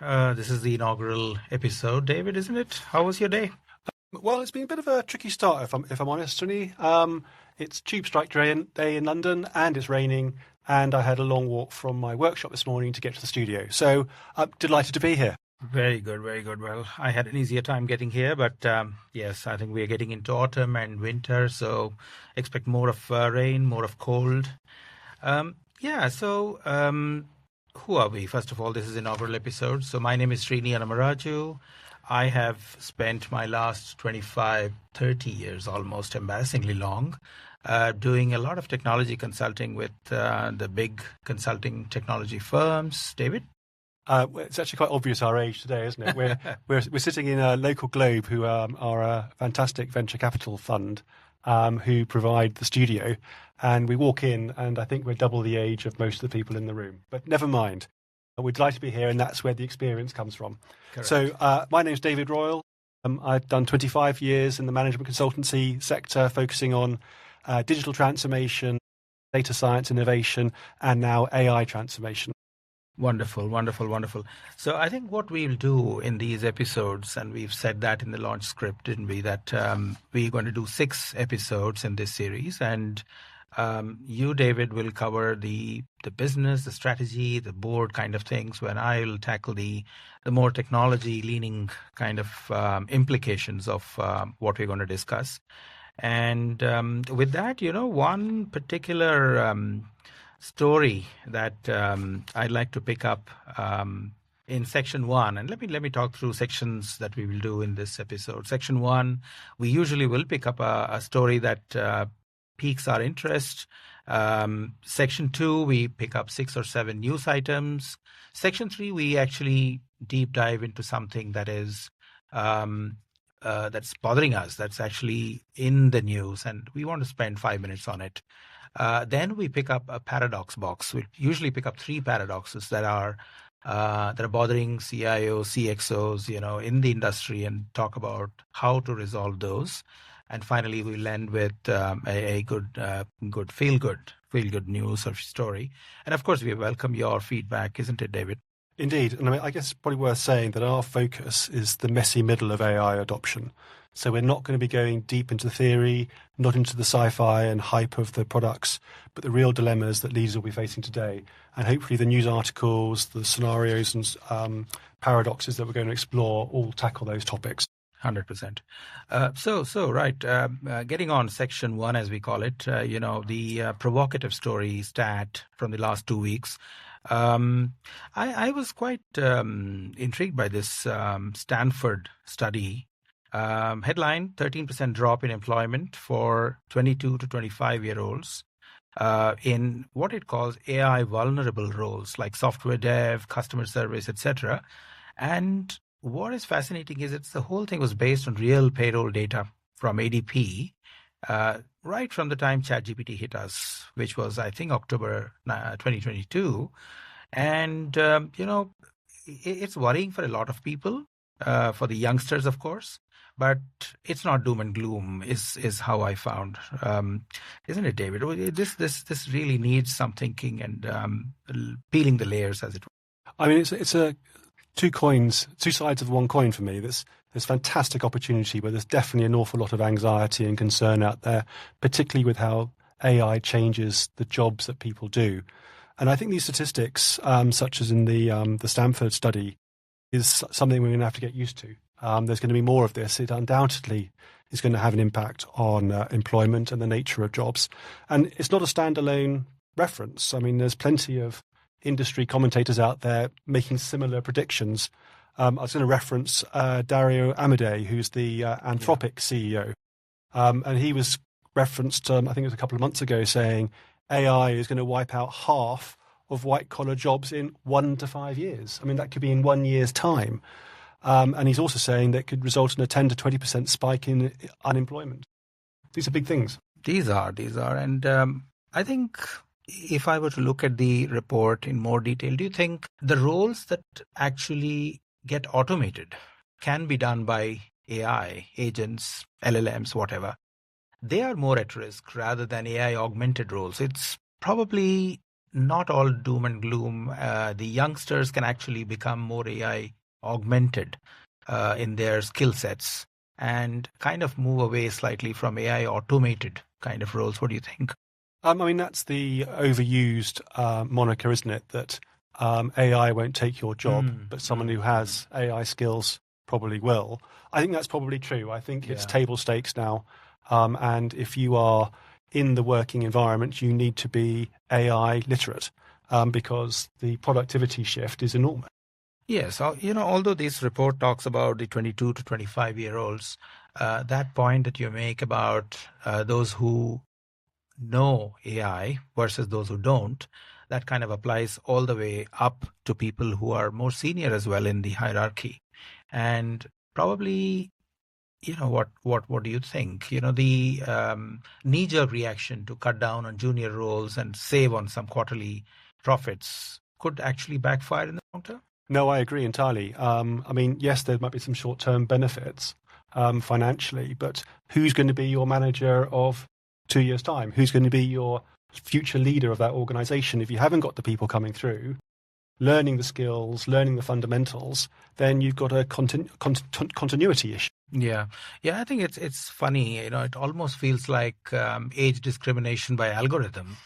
This is the inaugural episode, David, isn't it? How was your day? Well, it's been a bit of a tricky start, if I'm honest, Tony. It's tube strike day in London, and it's raining, and I had a long walk from my workshop this morning to get to the studio. So I'm delighted to be here. Very good, very good. Well, I had an easier time getting here, but yes, I think we are getting into autumn and winter, so expect more of rain, more of cold. Who are we? First of all, this is an inaugural episode. So my name is Srini Anamaraju. I have spent my last 25, 30 years, almost embarrassingly long, doing a lot of technology consulting with the big consulting technology firms. David? It's actually quite obvious our age today, isn't it? We're sitting in a local Globe, who are a fantastic venture capital fund who provide the studio. And we walk in, and I think we're double the age of most of the people in the room. But never mind. We're delighted to be here, and that's where the experience comes from. Correct. So my name's David Royal. I've done 25 years in the management consultancy sector, focusing on digital transformation, data science innovation, and now AI transformation. Wonderful, wonderful, wonderful. So I think what we'll do in these episodes, and we've said that in the launch script, didn't we, that we're going to do 6 episodes in this series, and you, David, will cover the business, the strategy, the board kind of things, when I'll tackle the more technology-leaning kind of implications of what we're going to discuss. And with that, one particular story that I'd like to pick up in section 1, and let me talk through sections that we will do in this episode. Section 1, we usually will pick up a story that piques our interest. Section 2, we pick up 6 or 7 news items. Section 3, we actually deep dive into something that is that's bothering us, that's actually in the news, and we want to spend 5 minutes on it. Then we pick up a paradox box. We usually pick up 3 paradoxes that are bothering CIOs, CXOs, in the industry, and talk about how to resolve those. And finally, we'll end with a good feel good news or story. And of course, we welcome your feedback, isn't it, David? Indeed. And I guess it's probably worth saying that our focus is the messy middle of AI adoption. So we're not going to be going deep into theory, not into the sci-fi and hype of the products, but the real dilemmas that leaders will be facing today. And hopefully the news articles, the scenarios and paradoxes that we're going to explore all tackle those topics. 100%. Getting on section 1, as we call it, the provocative story stat from the last 2 weeks. I was quite intrigued by this Stanford study. Headline, 13% drop in employment for 22 to 25-year-olds in what it calls AI vulnerable roles like software dev, customer service, etc. And what is fascinating is the whole thing was based on real payroll data from ADP, right from the time ChatGPT hit us, which was, I think, October 2022. And, it's worrying for a lot of people, for the youngsters, of course, but it's not doom and gloom, is how I found. Isn't it, David? This really needs some thinking and peeling the layers, as it were. I mean, it's two sides of one coin for me. There's fantastic opportunity, but there's definitely an awful lot of anxiety and concern out there, particularly with how AI changes the jobs that people do. And I think these statistics, such as in the Stanford study, is something we're going to have to get used to. There's going to be more of this. It undoubtedly is going to have an impact on employment and the nature of jobs. And it's not a standalone reference. I mean, there's plenty of industry commentators out there making similar predictions. I was going to reference Dario Amodei, who's the Anthropic CEO. And he was referenced, I think it was a couple of months ago, saying AI is going to wipe out half of white-collar jobs in 1 to 5 years. I mean, that could be in 1 year's time. And he's also saying that could result in a 10 to 20% spike in unemployment. These are big things. These are. And I think if I were to look at the report in more detail, do you think the roles that actually get automated can be done by AI, agents, LLMs, whatever? They are more at risk rather than AI augmented roles. It's probably not all doom and gloom. The youngsters can actually become more AI augmented in their skill sets and kind of move away slightly from AI automated kind of roles. What do you think? I mean, that's the overused moniker, isn't it? That AI won't take your job, but someone who has AI skills probably will. I think that's probably true. I think it's table stakes now. And if you are in the working environment, you need to be AI literate because the productivity shift is enormous. Yes, although this report talks about the 22 to 25-year-olds, that point that you make about those who know AI versus those who don't, that kind of applies all the way up to people who are more senior as well in the hierarchy. And probably, what do you think? The knee-jerk reaction to cut down on junior roles and save on some quarterly profits could actually backfire in the long term. No, I agree entirely. I mean, yes, there might be some short-term benefits financially, but who's going to be your manager of 2 years' time? Who's going to be your future leader of that organization? If you haven't got the people coming through, learning the skills, learning the fundamentals, then you've got a continuity issue. Yeah. I think it's funny. It almost feels like age discrimination by algorithm.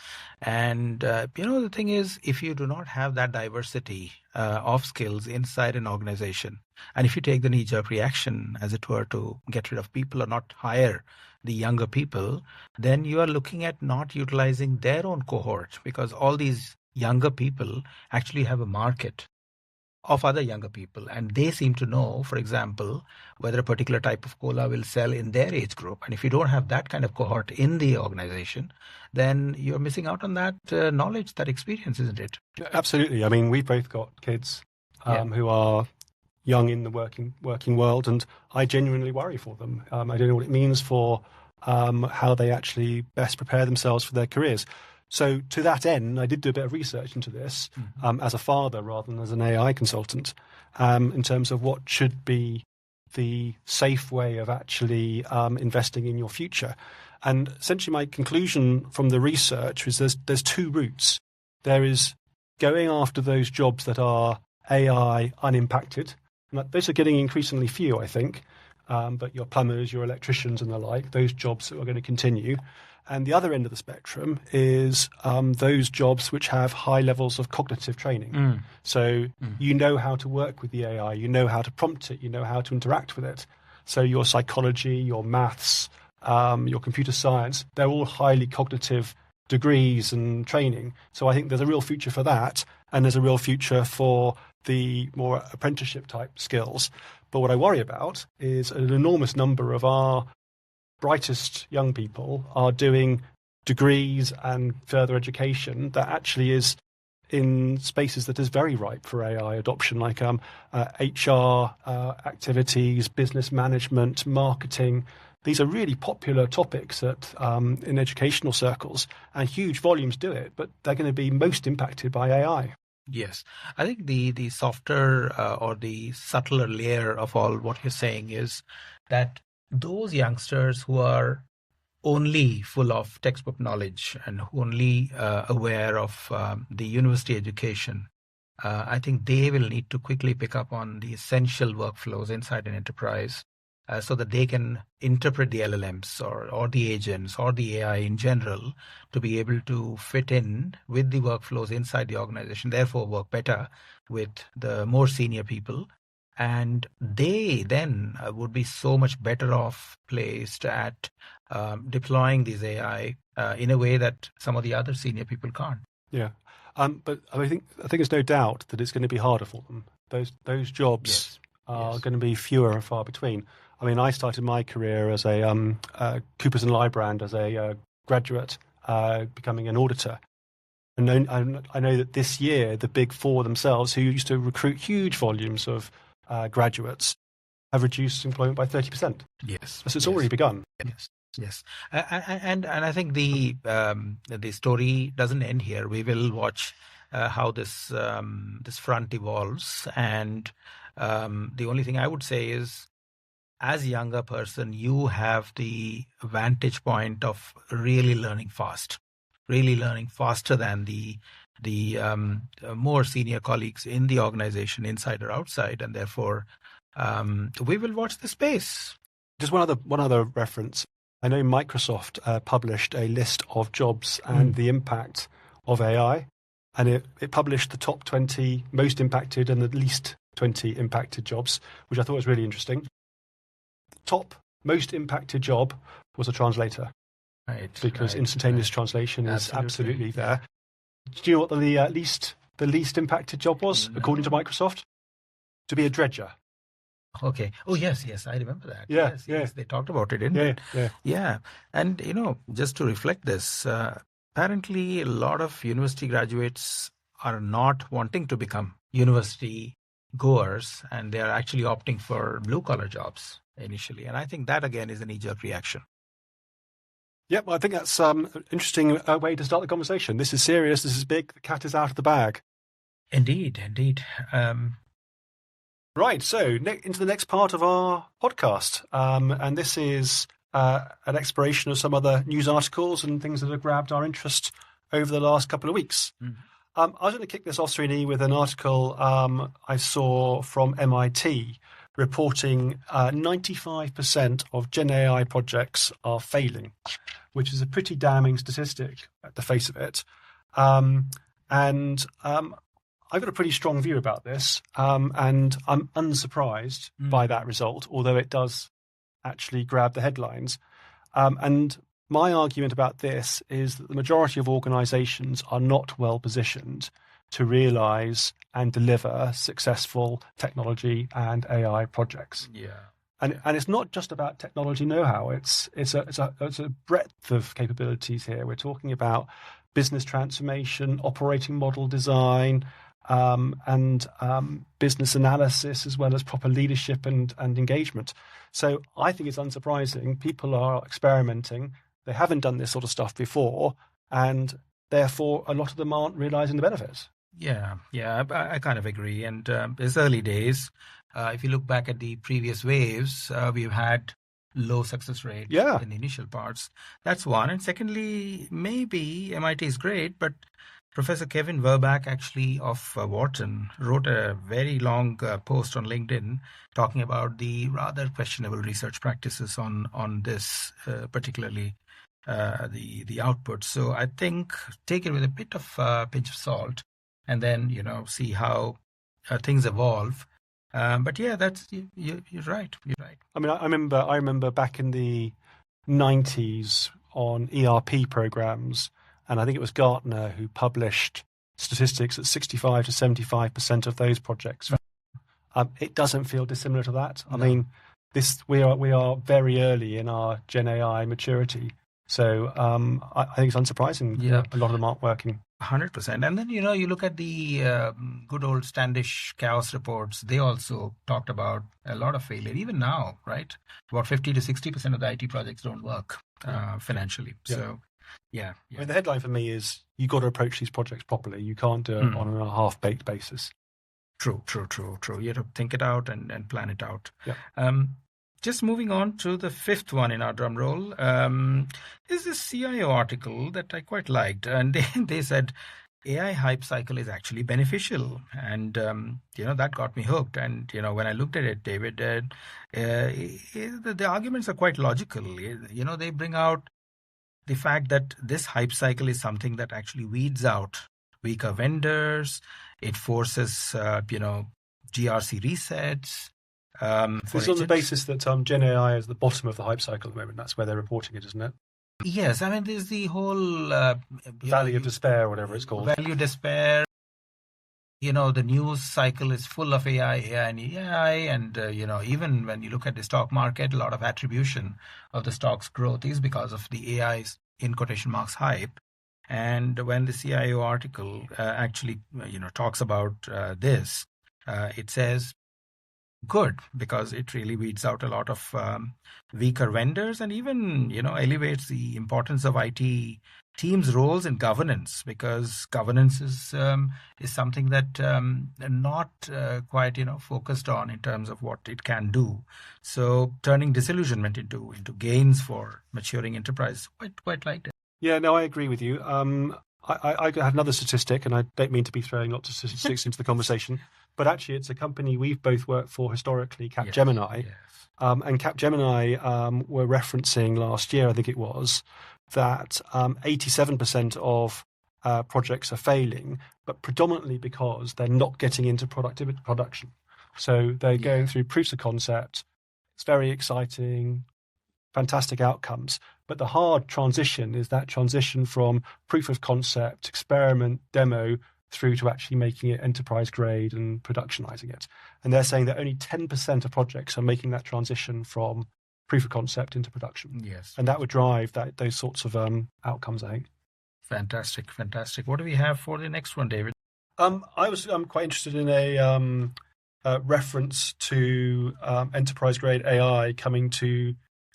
And the thing is, if you do not have that diversity of skills inside an organization, and if you take the knee-jerk reaction, as it were, to get rid of people or not hire the younger people, then you are looking at not utilizing their own cohort, because all these younger people actually have a market of other younger people, and they seem to know, for example, whether a particular type of cola will sell in their age group. And if you don't have that kind of cohort in the organization, then you're missing out on that knowledge, that experience, isn't it? Absolutely. I mean, we've both got kids who are young in the working world, and I genuinely worry for them. I don't know what it means for how they actually best prepare themselves for their careers. So to that end, I did do a bit of research into this as a father rather than as an AI consultant in terms of what should be the safe way of actually investing in your future. And essentially my conclusion from the research is there's two routes. There is going after those jobs that are AI unimpacted. And those are getting increasingly few, I think. But your plumbers, your electricians and the like, those jobs are going to continue. And the other end of the spectrum is those jobs which have high levels of cognitive training. So you know how to work with the AI, you know how to prompt it, you know how to interact with it. So your psychology, your maths, your computer science, they're all highly cognitive degrees and training. So I think there's a real future for that, and there's a real future for the more apprenticeship type skills. But what I worry about is an enormous number of our brightest young people are doing degrees and further education that actually is in spaces that is very ripe for AI adoption, like HR activities, business management, marketing. These are really popular topics in educational circles, and huge volumes do it, but they're going to be most impacted by AI. Yes. I think the softer or the subtler layer of all what you're saying is that those youngsters who are only full of textbook knowledge and who only aware of the university education, I think they will need to quickly pick up on the essential workflows inside an enterprise so that they can interpret the LLMs or the agents or the AI in general to be able to fit in with the workflows inside the organization, therefore work better with the more senior people. And they then would be so much better off placed at deploying these AI in a way that some of the other senior people can't. Yeah, but I think there's no doubt that it's going to be harder for them. Those jobs are going to be fewer and far between. I mean, I started my career as a Coopers and Lybrand as a graduate, becoming an auditor. And I know that this year, the Big Four themselves, who used to recruit huge volumes of graduates, have reduced employment by 30%. Yes. So it's already begun. Yes. And I think the story doesn't end here. We will watch how this front evolves. And the only thing I would say is, as a younger person, you have the vantage point of really learning faster than the the more senior colleagues in the organization, inside or outside, and therefore we will watch the space. Just one other reference. I know Microsoft published a list of jobs and the impact of AI, and it published the top 20 most impacted and the least 20 impacted jobs, which I thought was really interesting. The top most impacted job was a translator, because instantaneous translation is absolutely there. Do you know what the least impacted job was, according to Microsoft? To be a dredger. Okay. Oh, yes, I remember that. Yeah, yes. They talked about it, didn't they? Yeah. And, just to reflect this, apparently a lot of university graduates are not wanting to become university goers, and they are actually opting for blue-collar jobs initially. And I think that, again, is a knee-jerk reaction. Yep, I think that's an interesting way to start the conversation. This is serious. This is big. The cat is out of the bag. Indeed. Right, so into the next part of our podcast. And this is an exploration of some other news articles and things that have grabbed our interest over the last couple of weeks. I was going to kick this off, Srini, with an article I saw from MIT reporting 95% of GenAI projects are failing, which is a pretty damning statistic at the face of it. I've got a pretty strong view about this, and I'm unsurprised by that result, although it does actually grab the headlines. And my argument about this is that the majority of organizations are not well positioned to realize and deliver successful technology and AI projects. And it's not just about technology know-how. It's a breadth of capabilities here. We're talking about business transformation, operating model design, and business analysis, as well as proper leadership and engagement. So I think it's unsurprising. People are experimenting. They haven't done this sort of stuff before, and therefore a lot of them aren't realizing the benefits. Yeah, I kind of agree. And it's early days. If you look back at the previous waves, we've had low success rate in the initial parts. That's one. And secondly, maybe MIT is great, but Professor Kevin Verback, actually of Wharton, wrote a very long post on LinkedIn talking about the rather questionable research practices on this, particularly the output. So I think take it with a bit of pinch of salt, and then see how things evolve. But yeah, that's you're right. I mean, I remember back in the 90s on ERP programs. And I think it was Gartner who published statistics that 65 to 75% of those projects. It doesn't feel dissimilar to that. I mean, we are very early in our Gen AI maturity. So I think it's unsurprising that a lot of them aren't working. 100%. And then, you look at the good old Standish chaos reports. They also talked about a lot of failure, even now, right? About 50 to 60% of the IT projects don't work financially. So. Yeah. I mean, the headline for me is you got to approach these projects properly. You can't do it on a half-baked basis. True. You have to think it out and plan it out. Yeah. Just moving on to the fifth one in our drum roll is this CIO article that I quite liked. And they said AI hype cycle is actually beneficial. And, that got me hooked. And, when I looked at it, David, the arguments are quite logical. They bring out the fact that this hype cycle is something that actually weeds out weaker vendors. It forces, GRC resets. This is on the basis that Gen AI is the bottom of the hype cycle at the moment. That's where they're reporting it, isn't it? Yes. I mean, there's the whole... Valley of Despair, whatever it's called. Valley of Despair. The news cycle is full of AI. And, even when you look at the stock market, a lot of attribution of the stock's growth is because of the AI's, in quotation marks, hype. And when the CIO article actually, talks about this, it says, good, because it really weeds out a lot of weaker vendors and even, elevates the importance of IT teams' roles in governance, because governance is something that not quite focused on in terms of what it can do. So turning disillusionment into gains for maturing enterprise, quite liked it. Yeah, no, I agree with you. I have another statistic, and I don't mean to be throwing lots of statistics into the conversation, but actually it's a company we've both worked for historically, Capgemini. Yes. And Capgemini were referencing last year, I think it was, that 87% of projects are failing, but predominantly because they're not getting into production. So they're going through proofs of concept. It's very exciting, fantastic outcomes. But the hard transition is that transition from proof of concept, experiment, demo, through to actually making it enterprise grade and productionizing it. And they're saying that only 10% of projects are making that transition from proof of concept into production. Yes. And that would drive those sorts of outcomes, I think. Fantastic. What do we have for the next one, David? I was quite interested in a reference to enterprise grade AI coming to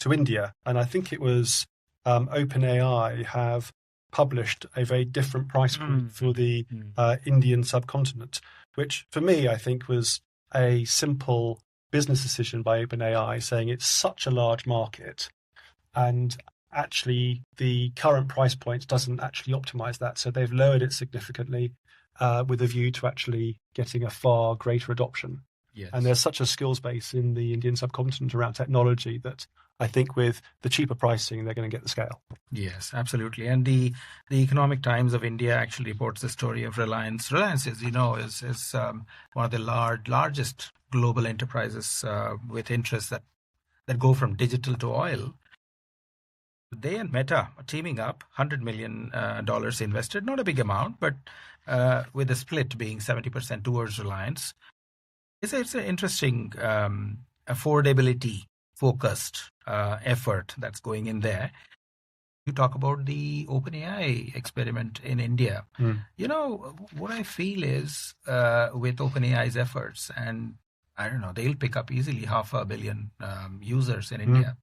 India. And I think it was OpenAI have published a very different price point for the Indian subcontinent, which for me, I think was a simple business decision by OpenAI saying it's such a large market and actually the current price point doesn't actually optimize that. So they've lowered it significantly with a view to actually getting a far greater adoption. Yes. And there's such a skills base in the Indian subcontinent around technology that I think with the cheaper pricing, they're going to get the scale. Yes, absolutely. And the Economic Times of India actually reports the story of Reliance. Reliance, as you know, is one of the largest global enterprises with interests that go from digital to oil. They and Meta are teaming up, $100 million invested, not a big amount, but with the split being 70% towards Reliance. It's an interesting affordability-focused effort that's going in there. You talk about the OpenAI experiment in India. You know, what I feel is with OpenAI's efforts, and I don't know, they'll pick up easily 500 million users in India.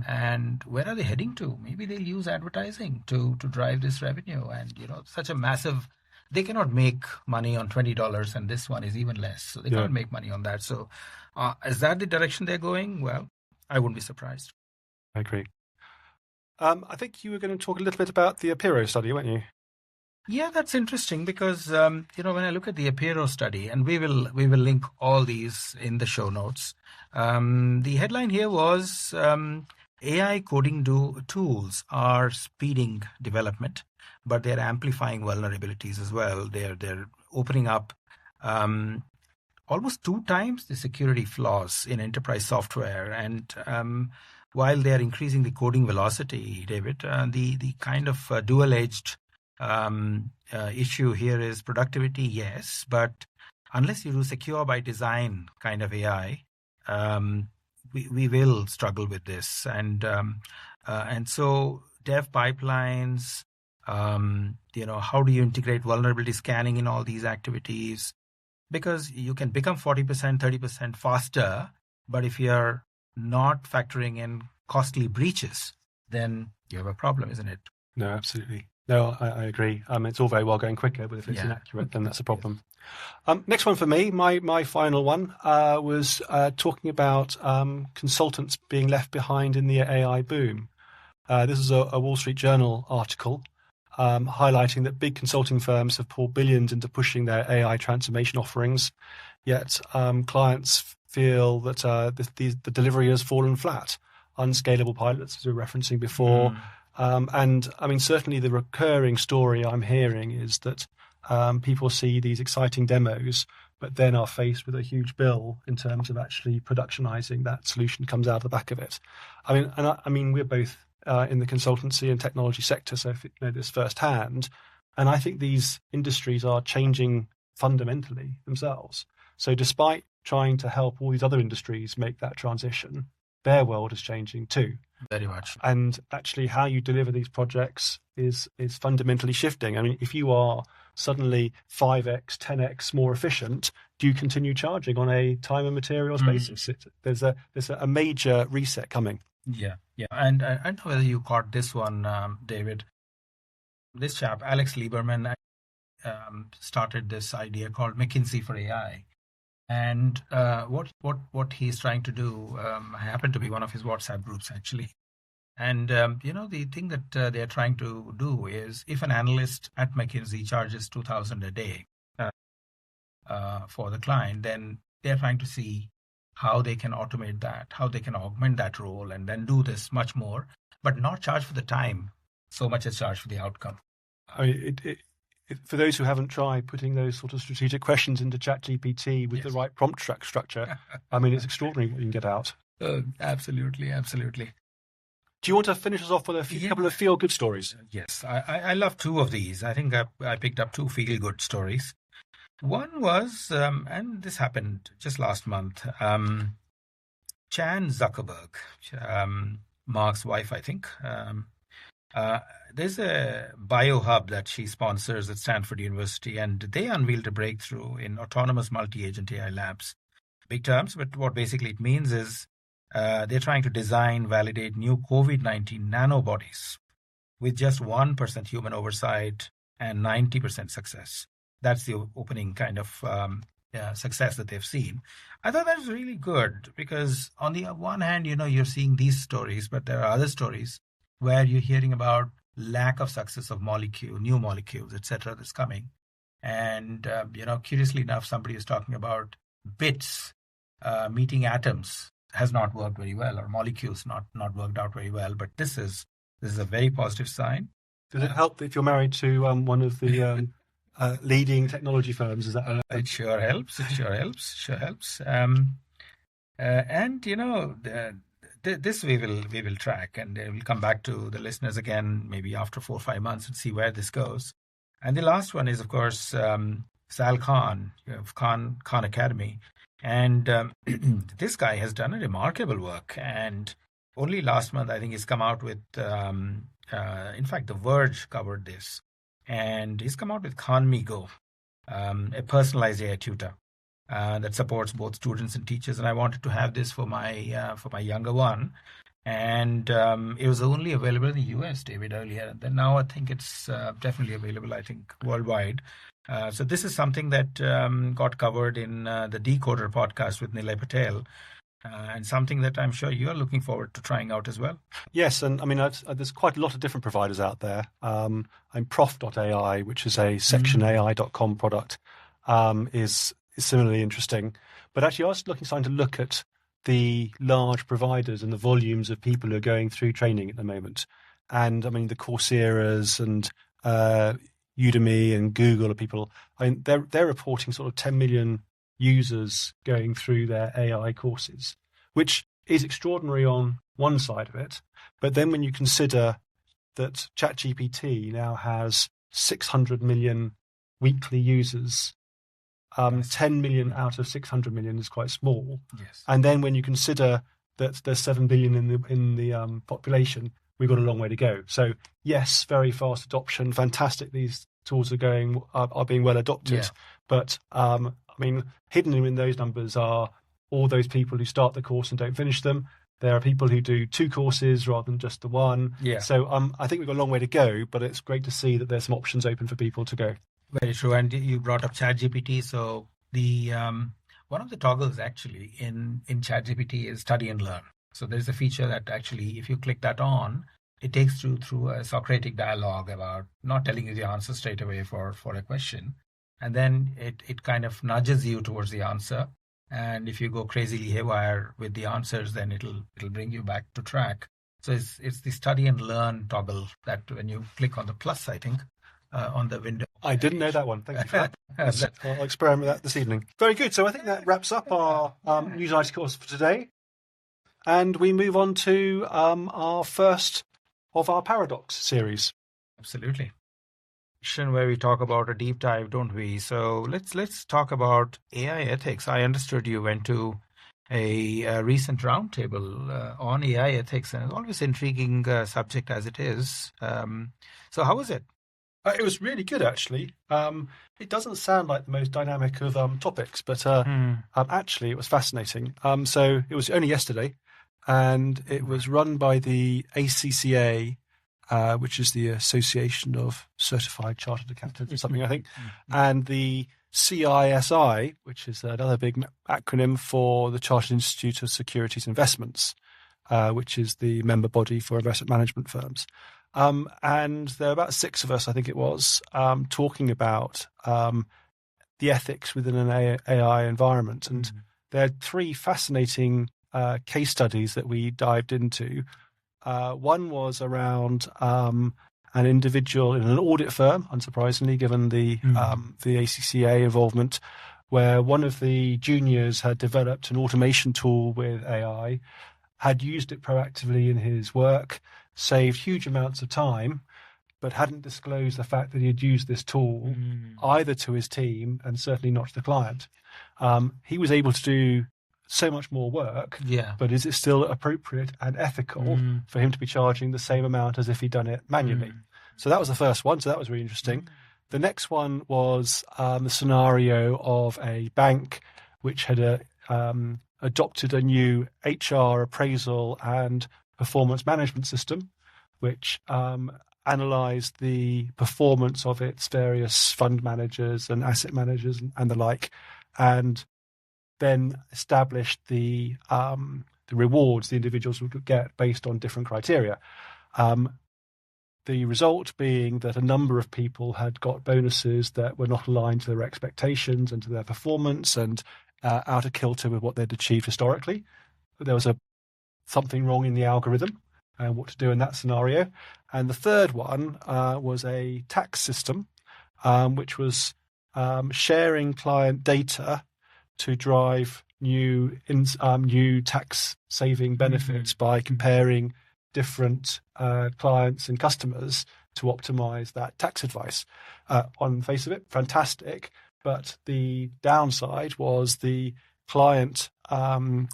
And where are they heading to? Maybe they'll use advertising to drive this revenue. And, you know, such a massive... They cannot make money on $20, and this one is even less. So they can't make money on that. So is that the direction they're going? Well, I wouldn't be surprised. I agree. I think you were going to talk a little bit about the Apiro study, weren't you? Yeah, that's interesting because, you know, when I look at the Apiro study, and we will link all these in the show notes, the headline here was AI coding tools are speeding development, but they're amplifying vulnerabilities as well. They're opening up almost 2 times the security flaws in enterprise software. And while they're increasing the coding velocity, David, the kind of dual-edged issue here is productivity, yes, but unless you do secure by design kind of AI, we will struggle with this. And so dev pipelines, you know, how do you integrate vulnerability scanning in all these activities? Because you can become 40%, 30% faster, but if you're not factoring in costly breaches, then you have a problem, isn't it? No, absolutely. No, I agree. It's all very well going quicker, but if it's inaccurate, then that's a problem. Next one for me, my final one was talking about consultants being left behind in the AI boom. This is a Wall Street Journal article highlighting that big consulting firms have poured billions into pushing their AI transformation offerings, yet clients feel that the delivery has fallen flat. Unscalable pilots, as we were referencing before. And I mean, certainly the recurring story I'm hearing is that people see these exciting demos, but then are faced with a huge bill in terms of actually productionizing that solution comes out of the back of it. I mean, we're both in the consultancy and technology sector, so if you know this firsthand. And I think these industries are changing fundamentally themselves. So despite trying to help all these other industries make that transition, their world is changing too. Very much. And actually how you deliver these projects is fundamentally shifting. I mean, if you are suddenly 5x, 10x more efficient, do you continue charging on a time and materials basis? There's a major reset coming. Yeah. And I don't know whether you caught this one, David. This chap, Alex Lieberman, started this idea called McKinsey for AI. And what he's trying to do, I happen to be one of his WhatsApp groups, actually. And the thing that they're trying to do is, if an analyst at McKinsey charges 2,000 a day for the client, then they're trying to see how they can automate that, how they can augment that role, and then do this much more, but not charge for the time so much as charge for the outcome. I mean, for those who haven't tried putting those sort of strategic questions into ChatGPT with the right prompt structure, I mean, it's extraordinary what you can get out. Absolutely, absolutely. Do you want to finish us off with a couple of feel-good stories? Yes, I love two of these. I think I picked up two feel-good stories. One was, and this happened just last month, Chan Zuckerberg, Mark's wife, I think. There's a biohub that she sponsors at Stanford University, and they unveiled a breakthrough in autonomous multi-agent AI labs. Big terms, but what basically it means is they're trying to design, validate new COVID-19 nanobodies with just 1% human oversight and 90% success. That's the opening kind of success that they've seen. I thought that was really good because on the one hand, you're seeing these stories, but there are other stories where you're hearing about lack of success of new molecules, etc. that's coming. And, curiously enough, somebody is talking about bits meeting atoms has not worked very well, or molecules not worked out very well. But this is a very positive sign. Does it help if you're married to one of the leading technology firms? Is that it sure helps. It sure helps. And this we will track, and we'll come back to the listeners again maybe after 4 or 5 months and see where this goes. And the last one is, of course, Sal Khan of Khan Academy, and this guy has done a remarkable work. And only last month, I think, he's come out with. In fact, The Verge covered this, and he's come out with Khan Go, a personalized AI tutor that supports both students and teachers. And I wanted to have this for my younger one, and it was only available in the US, David, earlier. And then now I think it's definitely available, I think, worldwide. So this is something that got covered in the Decoder podcast with Nilay Patel. And something that I'm sure you're looking forward to trying out as well. Yes, and I mean, there's quite a lot of different providers out there. I'm Prof.ai, which is a sectionai.com product, is similarly interesting. But actually, I was starting to look at the large providers and the volumes of people who are going through training at the moment. And I mean, the Coursera's and Udemy and Google are people. I mean, they're reporting sort of 10 million users going through their AI courses, which is extraordinary on one side of it. But then when you consider that ChatGPT now has 600 million weekly users, 10 million out of 600 million is quite small. Yes. And then when you consider that there's 7 billion in the population, we've got a long way to go. So yes, very fast adoption, fantastic. These tools are being well adopted, but I mean, hidden in those numbers are all those people who start the course and don't finish them. There are people who do 2 courses rather than just the one. Yeah. So I think we've got a long way to go, but it's great to see that there's some options open for people to go. Very true. And you brought up ChatGPT. So the one of the toggles actually in ChatGPT is study and learn. So there's a feature that actually, if you click that on, it takes you through a Socratic dialogue about not telling you the answer straight away for a question. And then it kind of nudges you towards the answer. And if you go crazily haywire with the answers, then it'll bring you back to track. So it's the study and learn toggle that when you click on the plus, I think, on the window. I didn't know that one. Thank you for that. I'll experiment with that this evening. Very good. So I think that wraps up our news articles for today. And we move on to our first of our Paradox series. Absolutely. Where we talk about a deep dive, don't we? So let's talk about AI ethics. I understood you went to a recent roundtable on AI ethics, and it's always intriguing subject as it is. So how was it? It was really good, actually. It doesn't sound like the most dynamic of topics, but actually it was fascinating. So it was only yesterday, and it was run by the ACCA, which is the Association of Certified Chartered Accountants or something, I think, and the CISI, which is another big acronym for the Chartered Institute of Securities Investments. which is the member body for investment management firms. And there were about 6 of us, I think it was, talking about the ethics within an AI environment. And there are 3 fascinating case studies that we dived into. One was around an individual in an audit firm, unsurprisingly, given the ACCA involvement, where one of the juniors had developed an automation tool with AI, had used it proactively in his work, saved huge amounts of time, but hadn't disclosed the fact that he had used this tool either to his team and certainly not to the client. He was able to do so much more work, but is it still appropriate and ethical for him to be charging the same amount as if he'd done it manually? So that was the first one. So that was really interesting. The next one was the scenario of a bank which had adopted a new HR appraisal and performance management system, which analysed the performance of its various fund managers and asset managers and the like, and then established the rewards the individuals would get based on different criteria. The result being that a number of people had got bonuses that were not aligned to their expectations and to their performance, and out of kilter with what they'd achieved historically. There was something wrong in the algorithm and what to do in that scenario. And the third one was a tax system, which was sharing client data to drive new tax saving benefits by comparing different clients and customers to optimize that tax advice. On the face of it, fantastic. But the downside was the client terms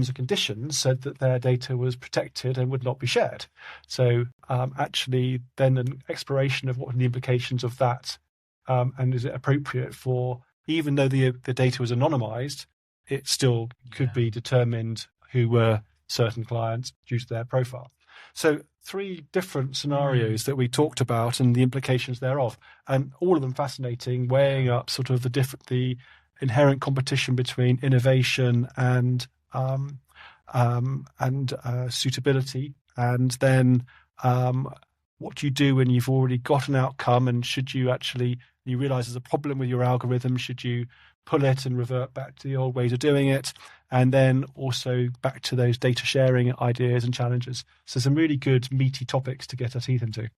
and conditions said that their data was protected and would not be shared. So actually then an exploration of what are the implications of that, and is it appropriate for, even though the data was anonymized, it still could be determined who were certain clients due to their profile. So 3 different scenarios that we talked about and the implications thereof, and all of them fascinating, weighing up sort of the inherent competition between innovation and suitability, and then what do you do when you've already got an outcome, and should you realize there's a problem with your algorithm, should you pull it and revert back to the old ways of doing it, and then also back to those data sharing ideas and challenges. So some really good meaty topics to get our teeth into.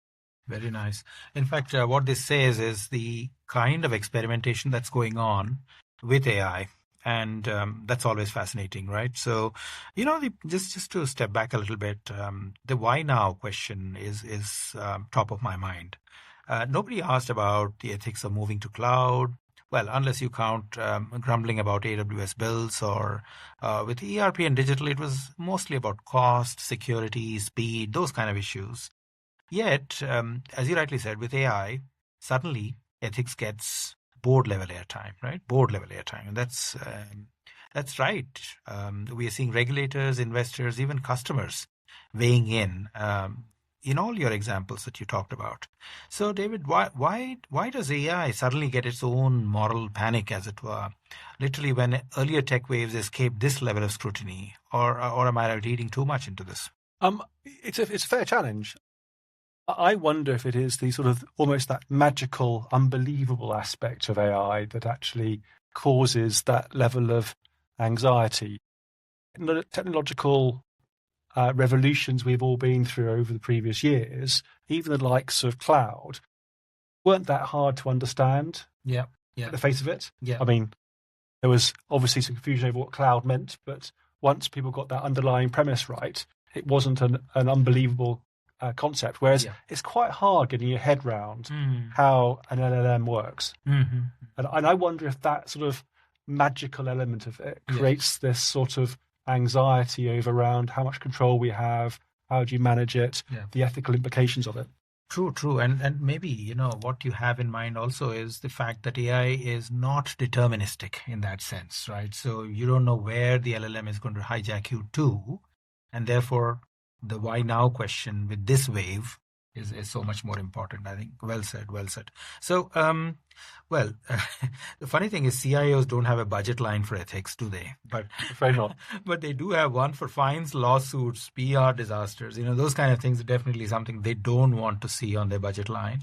Very nice. In fact, what this says is the kind of experimentation that's going on with AI, and that's always fascinating, right? So, just to step back a little bit, the why now question is top of my mind. Nobody asked about the ethics of moving to cloud. Well, unless you count grumbling about AWS bills, or with ERP and digital, it was mostly about cost, security, speed, those kind of issues. Yet, as you rightly said, with AI, suddenly ethics gets board level airtime, right? Board level airtime, and that's right. We are seeing regulators, investors, even customers weighing in all your examples that you talked about. So, David, why does AI suddenly get its own moral panic, as it were? Literally, when earlier tech waves escaped this level of scrutiny, or am I reading too much into this? It's a fair challenge. I wonder if it is the sort of almost that magical, unbelievable aspect of AI that actually causes that level of anxiety. Technological revolutions we've all been through over the previous years, even the likes of cloud, weren't that hard to understand at the face of it. I mean, there was obviously some confusion over what cloud meant, but once people got that underlying premise right, it wasn't an unbelievable concept. Whereas it's quite hard getting your head round how an LLM works. And I wonder if that sort of magical element of it creates this sort of anxiety over around how much control we have, how do you manage it, the ethical implications of it. True. And maybe, what you have in mind also is the fact that AI is not deterministic in that sense, right? So you don't know where the LLM is going to hijack you to, and therefore the why now question with this wave is so much more important. I think well said, well said. So, well, the funny thing is CIOs don't have a budget line for ethics, do they? But Afraid not. but they do have one for fines, lawsuits, PR disasters. Those kind of things are definitely something they don't want to see on their budget line.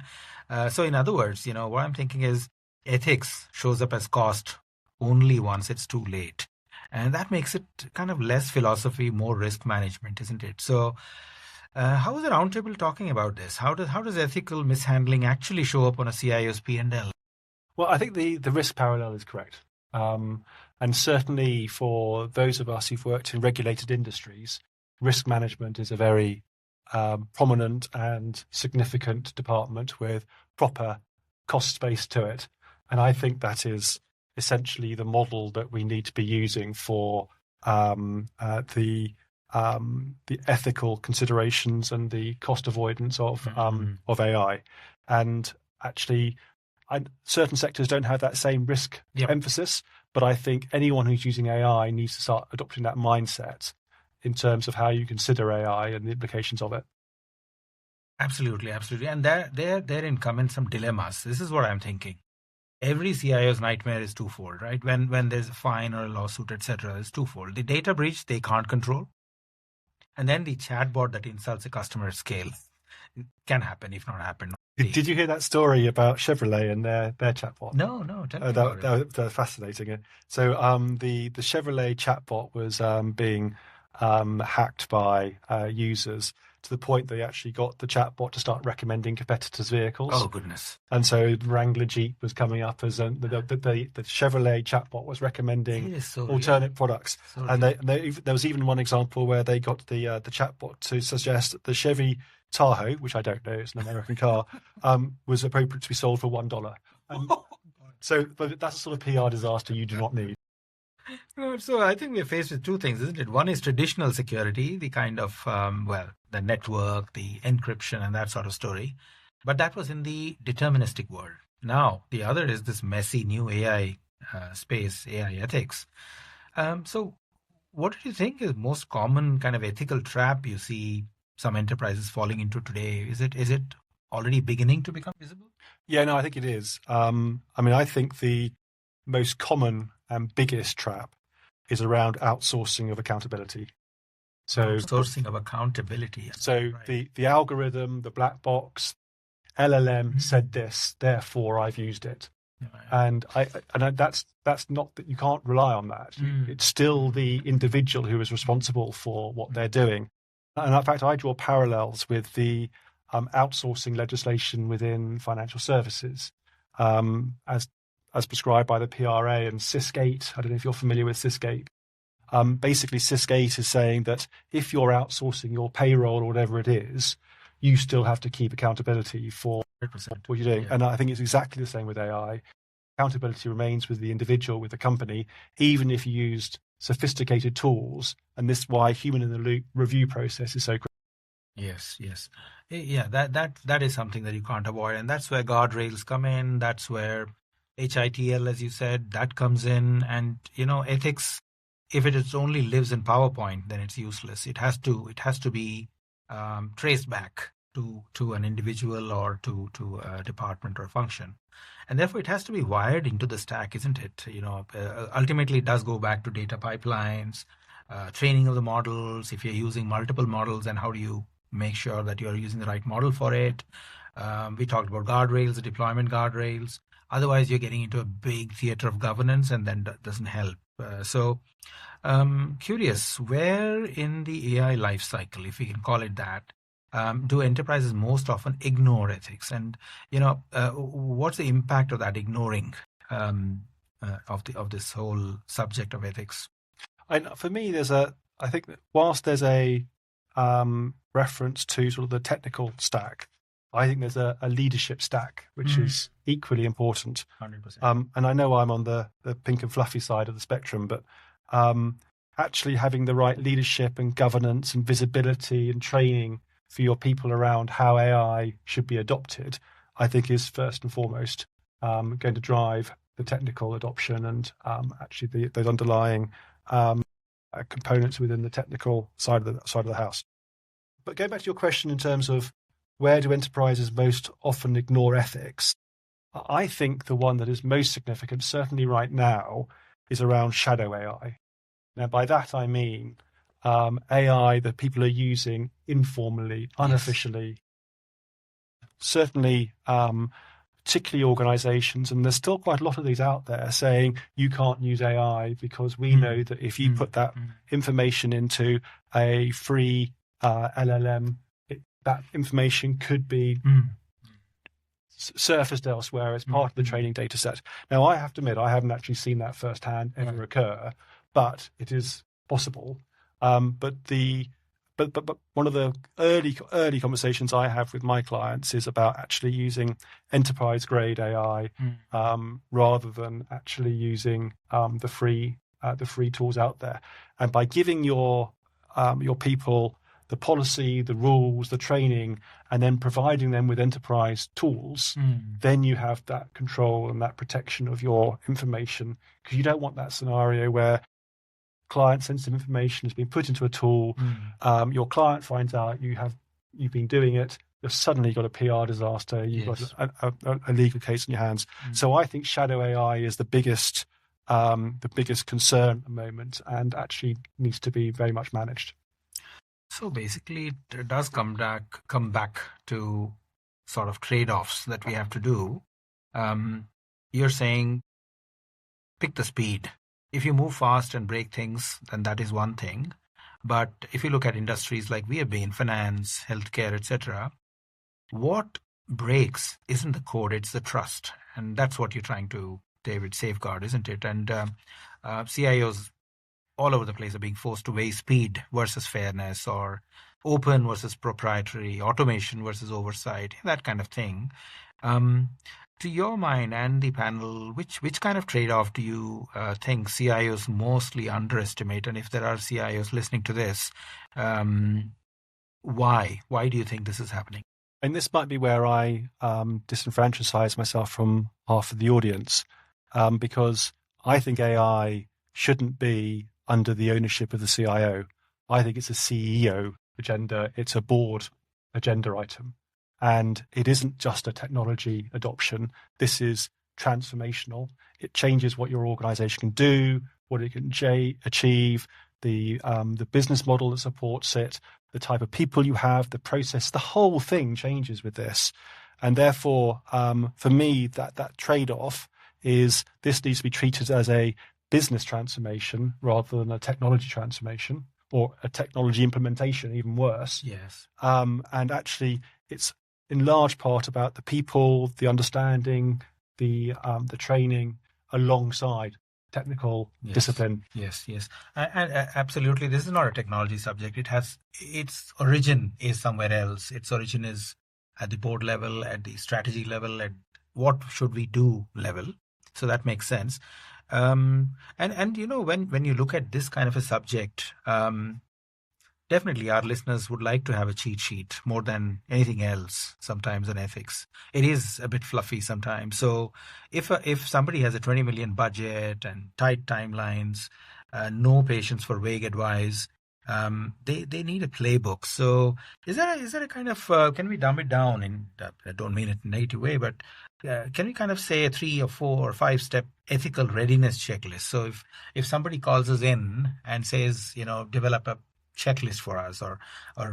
So, in other words, what I'm thinking is ethics shows up as cost only once it's too late. And that makes it kind of less philosophy, more risk management, isn't it? So, how is the roundtable talking about this? How does ethical mishandling actually show up on a CIO's P&L? Well, I think the risk parallel is correct. And certainly for those of us who've worked in regulated industries, risk management is a very prominent and significant department with proper cost base to it. And I think that is essentially the model that we need to be using for the ethical considerations and the cost avoidance of AI. And actually, certain sectors don't have that same risk emphasis, but I think anyone who's using AI needs to start adopting that mindset in terms of how you consider AI and the implications of it. Absolutely, absolutely. And therein come in some dilemmas. This is what I'm thinking. Every CIO's nightmare is twofold, right? When there's a fine or a lawsuit, etc., it's twofold. The data breach they can't control, and then the chatbot that insults a customer at scale can happen, if not happen. Did you hear that story about Chevrolet and their chatbot? No, tell me about it. That was fascinating. So the Chevrolet chatbot was being hacked by users to the point they actually got the chatbot to start recommending competitors' vehicles. Oh, goodness. And so Wrangler Jeep was coming up as the Chevrolet chatbot was recommending alternate products. And there was even one example where they got the chatbot to suggest that the Chevy Tahoe, which I don't know, it's an American car, was appropriate to be sold for $1. But that's a sort of PR disaster you do not need. So I think we're faced with two things, isn't it? One is traditional security, the kind of, the network, the encryption and that sort of story. But that was in the deterministic world. Now, the other is this messy new AI space, AI ethics. So what do you think is most common kind of ethical trap you see some enterprises falling into today? Is it already beginning to become visible? Yeah, no, I think it is. I think the most common and biggest trap is around outsourcing of accountability. So outsourcing of accountability. So right. the algorithm, the black box, LLM said this, therefore I've used it. And that's not that you can't rely on that. It's still the individual who is responsible for what they're doing. And in fact, I draw parallels with the outsourcing legislation within financial services, as prescribed by the PRA and CISC-8. I don't know if you're familiar with CISC-8. Basically, CISC-8 is saying that if you're outsourcing your payroll or whatever it is, you still have to keep accountability for 100%. What you're doing. Yeah. And I think it's exactly the same with AI. Accountability remains with the individual, with the company, even if you used sophisticated tools. And this is why human-in-the-loop review process is so critical. Yes. Yeah, that is something that you can't avoid. And that's where guardrails come in. That's where HITL, as you said, that comes in. And, ethics, if it only lives in PowerPoint, then it's useless. It has to be traced back to an individual or to a department or function. And therefore, it has to be wired into the stack, isn't it? Ultimately, it does go back to data pipelines, training of the models. If you're using multiple models, then how do you make sure that you're using the right model for it? We talked about guardrails, the deployment guardrails. Otherwise, you're getting into a big theater of governance, and then that doesn't help. Curious, where in the AI life cycle, if we can call it that, do enterprises most often ignore ethics? And what's the impact of that ignoring of this whole subject of ethics? For me, I think that whilst there's a reference to sort of the technical stack, I think there's a leadership stack, which is equally important. 100%. And I know I'm on the pink and fluffy side of the spectrum, but actually having the right leadership and governance and visibility and training for your people around how AI should be adopted, I think is first and foremost going to drive the technical adoption and actually those underlying components within the technical side of the house. But going back to your question in terms of where do enterprises most often ignore ethics? I think the one that is most significant, certainly right now, is around shadow AI. Now, by that I mean AI that people are using informally, unofficially, certainly particularly organizations, and there's still quite a lot of these out there saying you can't use AI because we know that if you put that information into a free LLM, that information could be surfaced elsewhere as part of the training data set. Now, I have to admit, I haven't actually seen that firsthand ever occur, but it is possible. But one of the early conversations I have with my clients is about actually using enterprise grade AI rather than actually using the free tools out there. And by giving your people the policy, the rules, the training, and then providing them with enterprise tools, then you have that control and that protection of your information, because you don't want that scenario where client-sensitive information has been put into a tool, your client finds out you've been doing it, you've suddenly got a PR disaster, you've got a legal case in your hands. So I think shadow AI is the biggest concern at the moment, and actually needs to be very much managed. So basically, it does come back to sort of trade-offs that we have to do. You're saying pick the speed. If you move fast and break things, then that is one thing. But if you look at industries like we have been, finance, healthcare, etc., what breaks isn't the code, it's the trust. And that's what you're trying to, David, safeguard, isn't it? And CIOs all over the place are being forced to weigh speed versus fairness, or open versus proprietary, automation versus oversight, that kind of thing. To your mind and the panel, which kind of trade-off do you think CIOs mostly underestimate? And if there are CIOs listening to this, why? Why do you think this is happening? And this might be where I disenfranchise myself from half of the audience, because I think AI shouldn't be under the ownership of the CIO. I think it's a CEO agenda. It's a board agenda item. And it isn't just a technology adoption. This is transformational. It changes what your organization can do, what it can achieve, the business model that supports it, the type of people you have, the process, the whole thing changes with this. And therefore, for me, that trade-off is this needs to be treated as a business transformation rather than a technology transformation, or a technology implementation, even worse. Yes. And actually, it's in large part about the people, the understanding, the training alongside technical discipline. Yes. And absolutely, this is not a technology subject. It has its origin is somewhere else. Its origin is at the board level, at the strategy level, at what should we do level. So that makes sense. And you know, when you look at this kind of a subject, definitely our listeners would like to have a cheat sheet more than anything else sometimes in ethics. It is a bit fluffy sometimes. So if somebody has a 20 million budget and tight timelines, no patience for vague advice, they need a playbook. So is there a kind of, can we dumb it down in, I don't mean it in a negative way, but can we kind of say a 3 or 4 or 5 step ethical readiness checklist? So if somebody calls us in and says, develop a checklist for us, or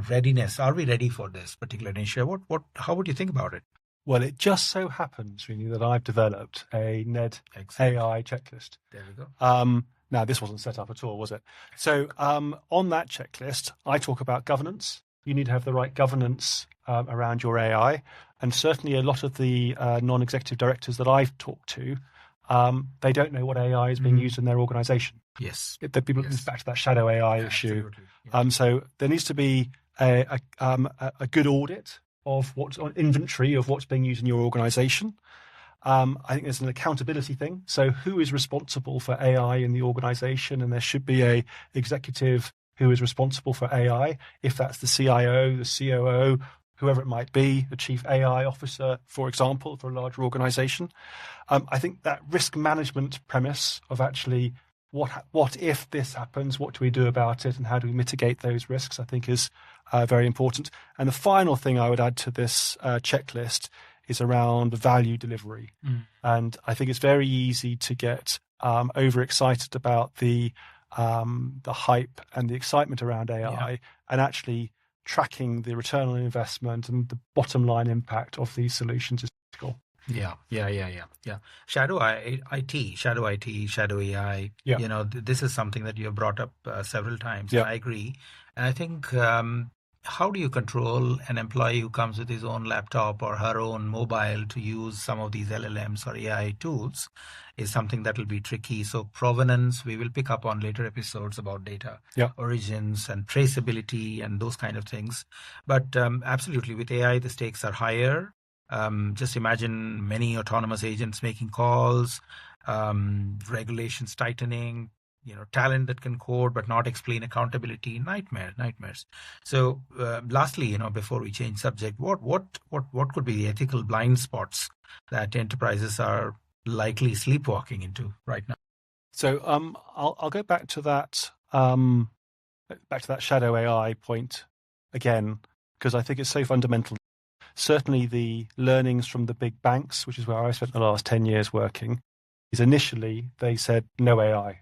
readiness, are we ready for this particular initiative? How would you think about it? Well, it just so happens really that I've developed a NED AI checklist. There we go. Now, this wasn't set up at all, was it? So on that checklist, I talk about governance. You need to have the right governance around your AI. And certainly a lot of the non-executive directors that I've talked to, they don't know what AI is being used in their organization. Yes. The people, it's back to that shadow AI issue. Yeah. So there needs to be a good audit of what's on inventory of what's being used in your organization. I think there's an accountability thing. So who is responsible for AI in the organization? And there should be a executive who is responsible for AI. If that's the CIO, the COO, whoever it might be, the chief AI officer, for example, for a larger organization. I think that risk management premise of actually what if this happens? What do we do about it, and how do we mitigate those risks? I think is very important. And the final thing I would add to this checklist is around value delivery. And I think it's very easy to get overexcited about the hype and the excitement around AI, and actually tracking the return on investment and the bottom line impact of these solutions is critical. Yeah. Shadow IT, shadow AI. Yeah. This is something that you have brought up several times. Yeah. And I agree. And I think, how do you control an employee who comes with his own laptop or her own mobile to use some of these LLMs or AI tools is something that will be tricky. So provenance, we will pick up on later episodes about data origins and traceability and those kind of things. But absolutely, with AI, the stakes are higher. Just imagine many autonomous agents making calls, regulations tightening, talent that can code but not explain accountability. Nightmares. So, lastly, before we change subject, what could be the ethical blind spots that enterprises are likely sleepwalking into right now? So, I'll go back to that shadow AI point again, because I think it's so fundamental. Certainly the learnings from the big banks, which is where I spent the last 10 years working, is initially they said no AI.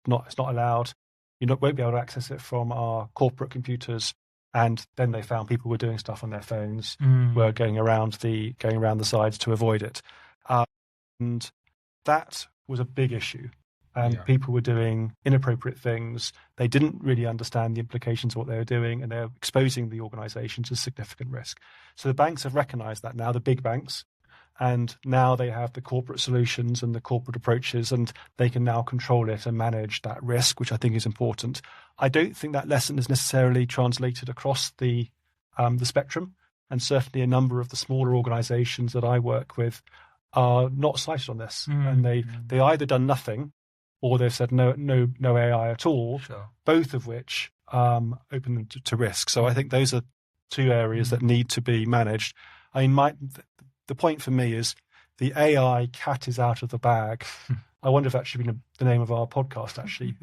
It's not allowed. Won't be able to access it from our corporate computers. And then they found people were doing stuff on their phones, were going around the sides to avoid it. And that was a big issue. And people were doing inappropriate things. They didn't really understand the implications of what they were doing, and they're exposing the organization to significant risk. So the banks have recognized that now, the big banks, and now they have the corporate solutions and the corporate approaches, and they can now control it and manage that risk, which I think is important. I don't think that lesson is necessarily translated across the spectrum, and certainly a number of the smaller organizations that I work with are not cited on this, and they either done nothing, or they've said no AI at all, both of which open them to risk. So I think those are two areas that need to be managed. I mean, the point for me is the AI cat is out of the bag. I wonder if that should be the name of our podcast, actually,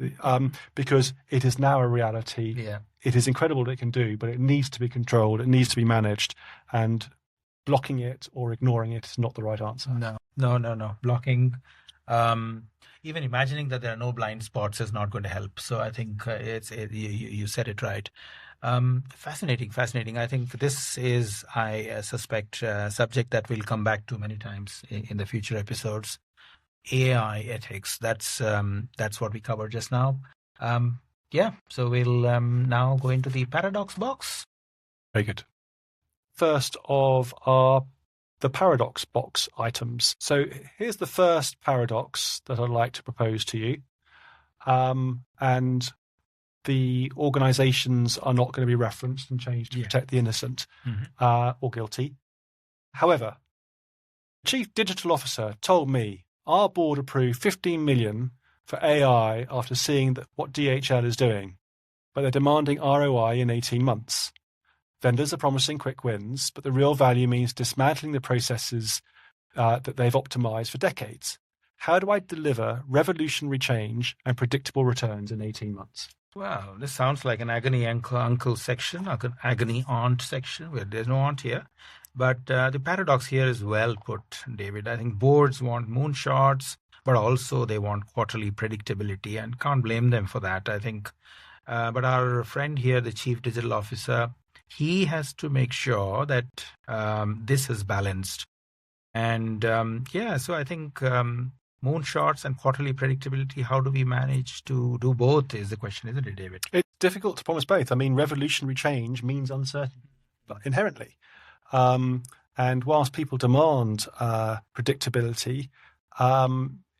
because it is now a reality. Yeah. It is incredible what it can do, but it needs to be controlled. It needs to be managed, and blocking it or ignoring it is not the right answer. No. Blocking. Even imagining that there are no blind spots is not going to help. So I think you said it right. Fascinating. I think this is, I suspect, a subject that we'll come back to many times in the future episodes. AI ethics. That's what we covered just now. So we'll now go into the paradox box. Very good. First of the paradox box items. So here's the first paradox that I'd like to propose to you. And the organizations are not going to be referenced and changed to protect the innocent or guilty. However, the Chief Digital Officer told me our board approved 15 million for AI after seeing what DHL is doing, but they're demanding ROI in 18 months. Vendors are promising quick wins, but the real value means dismantling the processes that they've optimized for decades. How do I deliver revolutionary change and predictable returns in 18 months? Wow, this sounds like an agony uncle section, agony aunt section, where there's no aunt here. But the paradox here is well put, David. I think boards want moonshots, but also they want quarterly predictability, and can't blame them for that, I think. But our friend here, the Chief Digital Officer, he has to make sure that this is balanced. And so I think moonshots and quarterly predictability, how do we manage to do both is the question, isn't it, David? It's difficult to promise both. I mean, revolutionary change means uncertainty inherently. And whilst people demand predictability,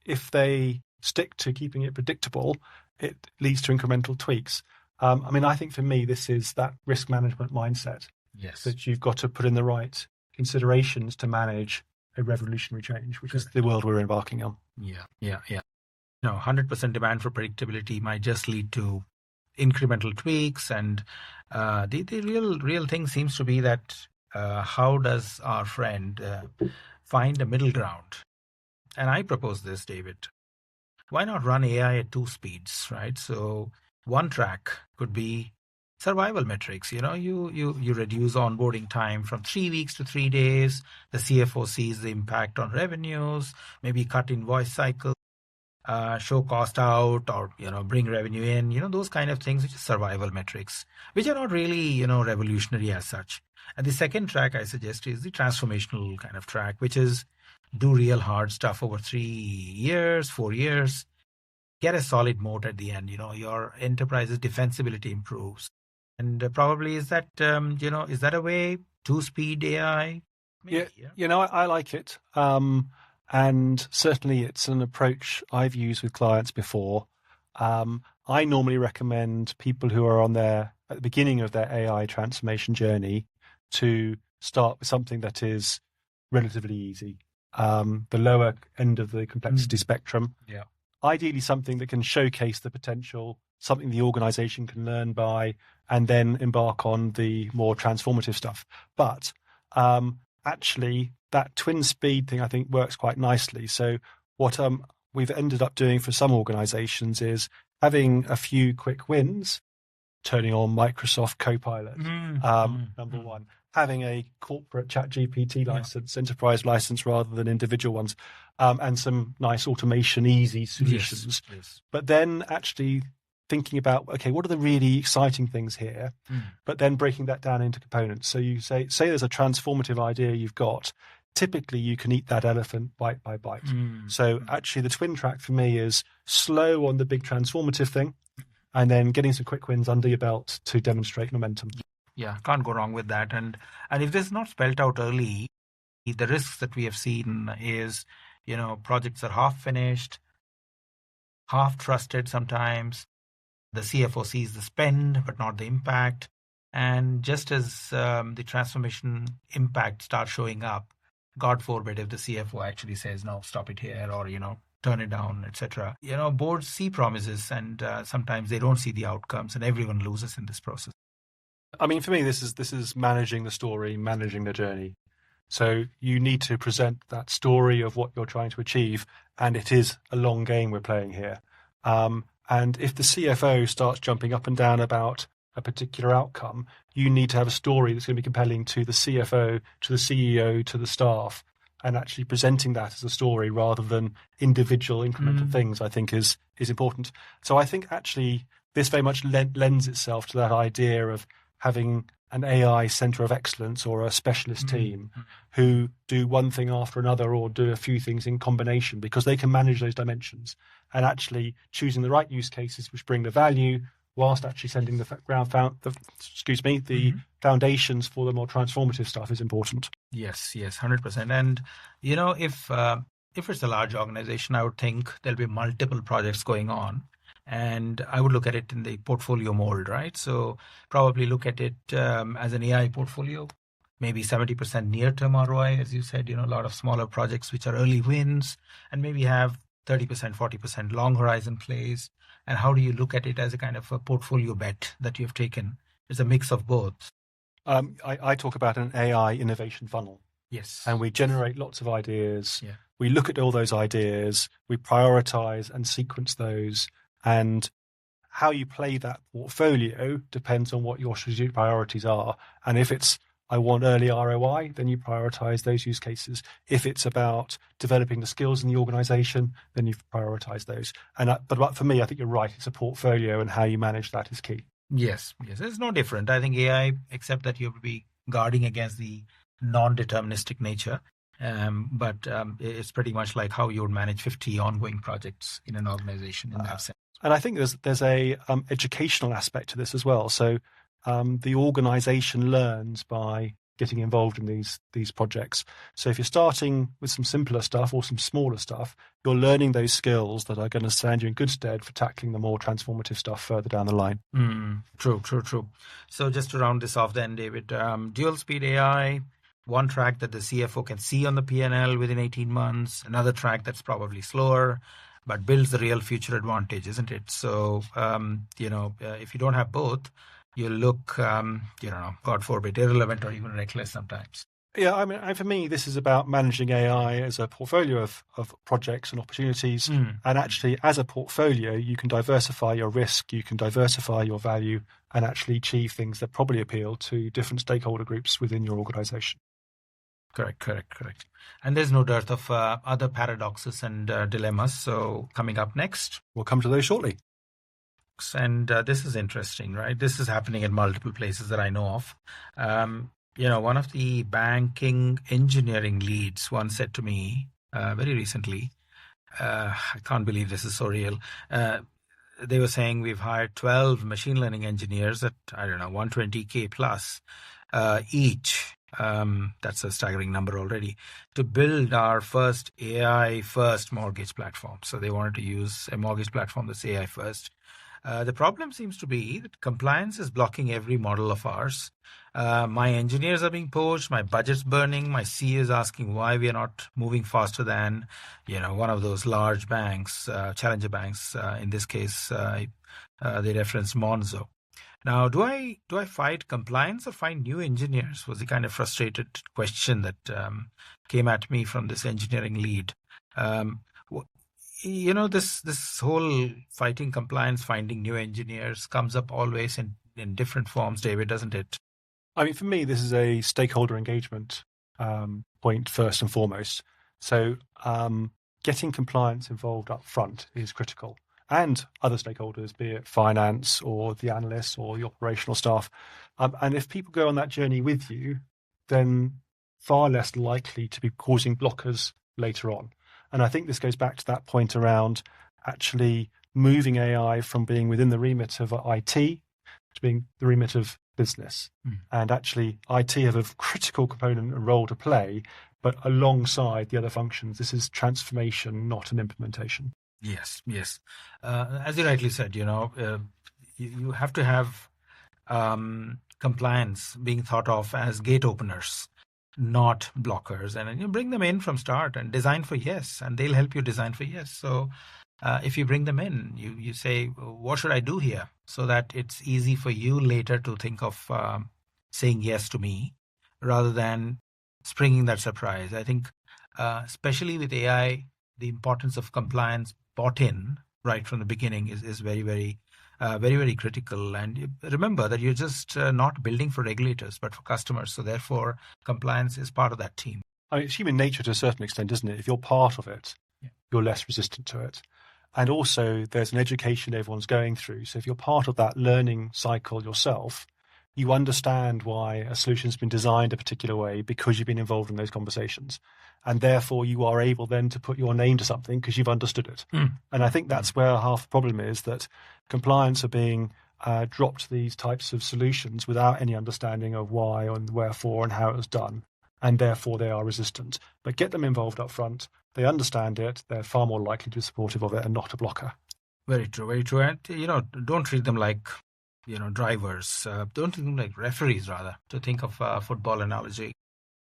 if they stick to keeping it predictable, it leads to incremental tweaks. I think for me, this is that risk management mindset. Yes. That you've got to put in the right considerations to manage a revolutionary change, which is the world we're embarking on. Yeah. 100% demand for predictability might just lead to incremental tweaks, and the real thing seems to be that how does our friend find a middle ground? And I propose this, David. why not run AI at two speeds, right? So one track could be survival metrics. You reduce onboarding time from 3 weeks to 3 days. The CFO sees the impact on revenues, maybe cut invoice cycle, show cost out, or bring revenue in. Those kind of things, which is survival metrics, which are not really revolutionary as such. And the second track I suggest is the transformational kind of track, which is do real hard stuff over 3 years, 4 years, get a solid moat at the end. Your enterprise's defensibility improves. And probably is that is that a way to speed AI? Maybe, yeah. I like it. And certainly it's an approach I've used with clients before. I normally recommend people who are at the beginning of their AI transformation journey to start with something that is relatively easy, the lower end of the complexity spectrum. Yeah. Ideally something that can showcase the potential, something the organization can learn by, and then embark on the more transformative stuff. But actually, that twin speed thing, I think, works quite nicely. So what we've ended up doing for some organizations is having a few quick wins, turning on Microsoft Copilot, number one, having a corporate ChatGPT license, enterprise license rather than individual ones, and some nice automation, easy solutions. Yes. But then actually thinking about, okay, what are the really exciting things here? But then breaking that down into components. So you say there's a transformative idea you've got. Typically, you can eat that elephant bite by bite. So actually, the twin track for me is slow on the big transformative thing, and then getting some quick wins under your belt to demonstrate momentum. Yeah, can't go wrong with that. And if this is not spelled out early, the risks that we have seen is, projects are half finished, half trusted sometimes. The CFO sees the spend, but not the impact. And just as the transformation impact starts showing up, God forbid if the CFO actually says, no, stop it here, or, turn it down, etc. Boards see promises, and sometimes they don't see the outcomes, and everyone loses in this process. I mean, for me, this is managing the story, managing the journey. So you need to present that story of what you're trying to achieve, and it is a long game we're playing here. And if the CFO starts jumping up and down about a particular outcome, you need to have a story that's going to be compelling to the CFO, to the CEO, to the staff, and actually presenting that as a story rather than individual incremental things, I think is important. So I think actually this very much lends itself to that idea of having an AI center of excellence or a specialist team who do one thing after another or do a few things in combination because they can manage those dimensions, and actually choosing the right use cases which bring the value whilst actually sending the foundations for the more transformative stuff is important. Yes, 100%. And if it's a large organization, I would think there'll be multiple projects going on. And I would look at it in the portfolio mold, right? So probably look at it as an AI portfolio, maybe 70% near-term ROI, as you said, a lot of smaller projects which are early wins, and maybe have 30%, 40% long horizon plays. And how do you look at it as a kind of a portfolio bet that you've taken? It's a mix of both. I talk about an AI innovation funnel. Yes. And we generate lots of ideas. Yeah. We look at all those ideas. We prioritize and sequence those. And how you play that portfolio depends on what your strategic priorities are. And if it's, I want early ROI, then you prioritize those use cases. If it's about developing the skills in the organization, then you prioritize those. But for me, I think you're right. It's a portfolio, and how you manage that is key. Yes. It's no different. I think AI, except that you have to be guarding against the non-deterministic nature. But it's pretty much like how you would manage 50 ongoing projects in an organization in that sense. And I think there's a educational aspect to this as well. So the organization learns by getting involved in these projects. So if you're starting with some simpler stuff or some smaller stuff, you're learning those skills that are going to stand you in good stead for tackling the more transformative stuff further down the line. True. So just to round this off then, David, dual speed AI, one track that the CFO can see on the P&L within 18 months, another track that's probably slower, but builds the real future advantage, isn't it? So, if you don't have both, you look, God forbid, irrelevant or even reckless sometimes. Yeah, I mean, and for me, this is about managing AI as a portfolio of projects and opportunities. And actually, as a portfolio, you can diversify your risk, you can diversify your value, and actually achieve things that probably appeal to different stakeholder groups within your organization. Correct. And there's no dearth of other paradoxes and dilemmas. So coming up next, We'll come to those shortly. and this is interesting, right? This is happening in multiple places that I know of. One of the banking engineering leads once said to me very recently, I can't believe this is so real. They were saying we've hired 12 machine learning engineers at, I don't know, 120K plus each. That's a staggering number already, to build our first AI first mortgage platform. So they wanted to use a mortgage platform that's AI first. The problem seems to be that compliance is blocking every model of ours. My engineers are being poached, my budget's burning, my CEO is asking why we are not moving faster than, one of those large banks, challenger banks. In this case, they referenced Monzo. Now, do I fight compliance or find new engineers? Was the kind of frustrated question that came at me from this engineering lead. This whole fighting compliance, finding new engineers comes up always in different forms, David, doesn't it? I mean, for me, this is a stakeholder engagement point first and foremost. So getting compliance involved up front is critical. And other stakeholders, be it finance or the analysts or the operational staff. And if people go on that journey with you, then far less likely to be causing blockers later on. And I think this goes back to that point around actually moving AI from being within the remit of IT to being the remit of business. And actually, IT have a critical component and role to play, but alongside the other functions, this is transformation, not an implementation. Yes. As you rightly said, you have to have compliance being thought of as gate openers, not blockers. And you bring them in from start and design for yes, and they'll help you design for yes. So if you bring them in, you say, what should I do here? So that it's easy for you later to think of saying yes to me rather than springing that surprise. I think especially with AI, the importance of compliance bought in right from the beginning is very, very critical. And remember that you're just not building for regulators, but for customers. So therefore, compliance is part of that team. I mean, it's human nature to a certain extent, isn't it? If you're part of it, you're less resistant to it. And also, there's an education everyone's going through. So if you're part of that learning cycle yourself, you understand why a solution's been designed a particular way because you've been involved in those conversations. And therefore, you are able then to put your name to something because you've understood it. And I think that's where half the problem is, that compliance are being dropped these types of solutions without any understanding of why and wherefore and how it was done. And therefore, they are resistant. But get them involved up front. They understand it. They're far more likely to be supportive of it and not a blocker. Very true. And, don't treat them like, drivers. Don't treat them like referees, rather, to think of a football analogy.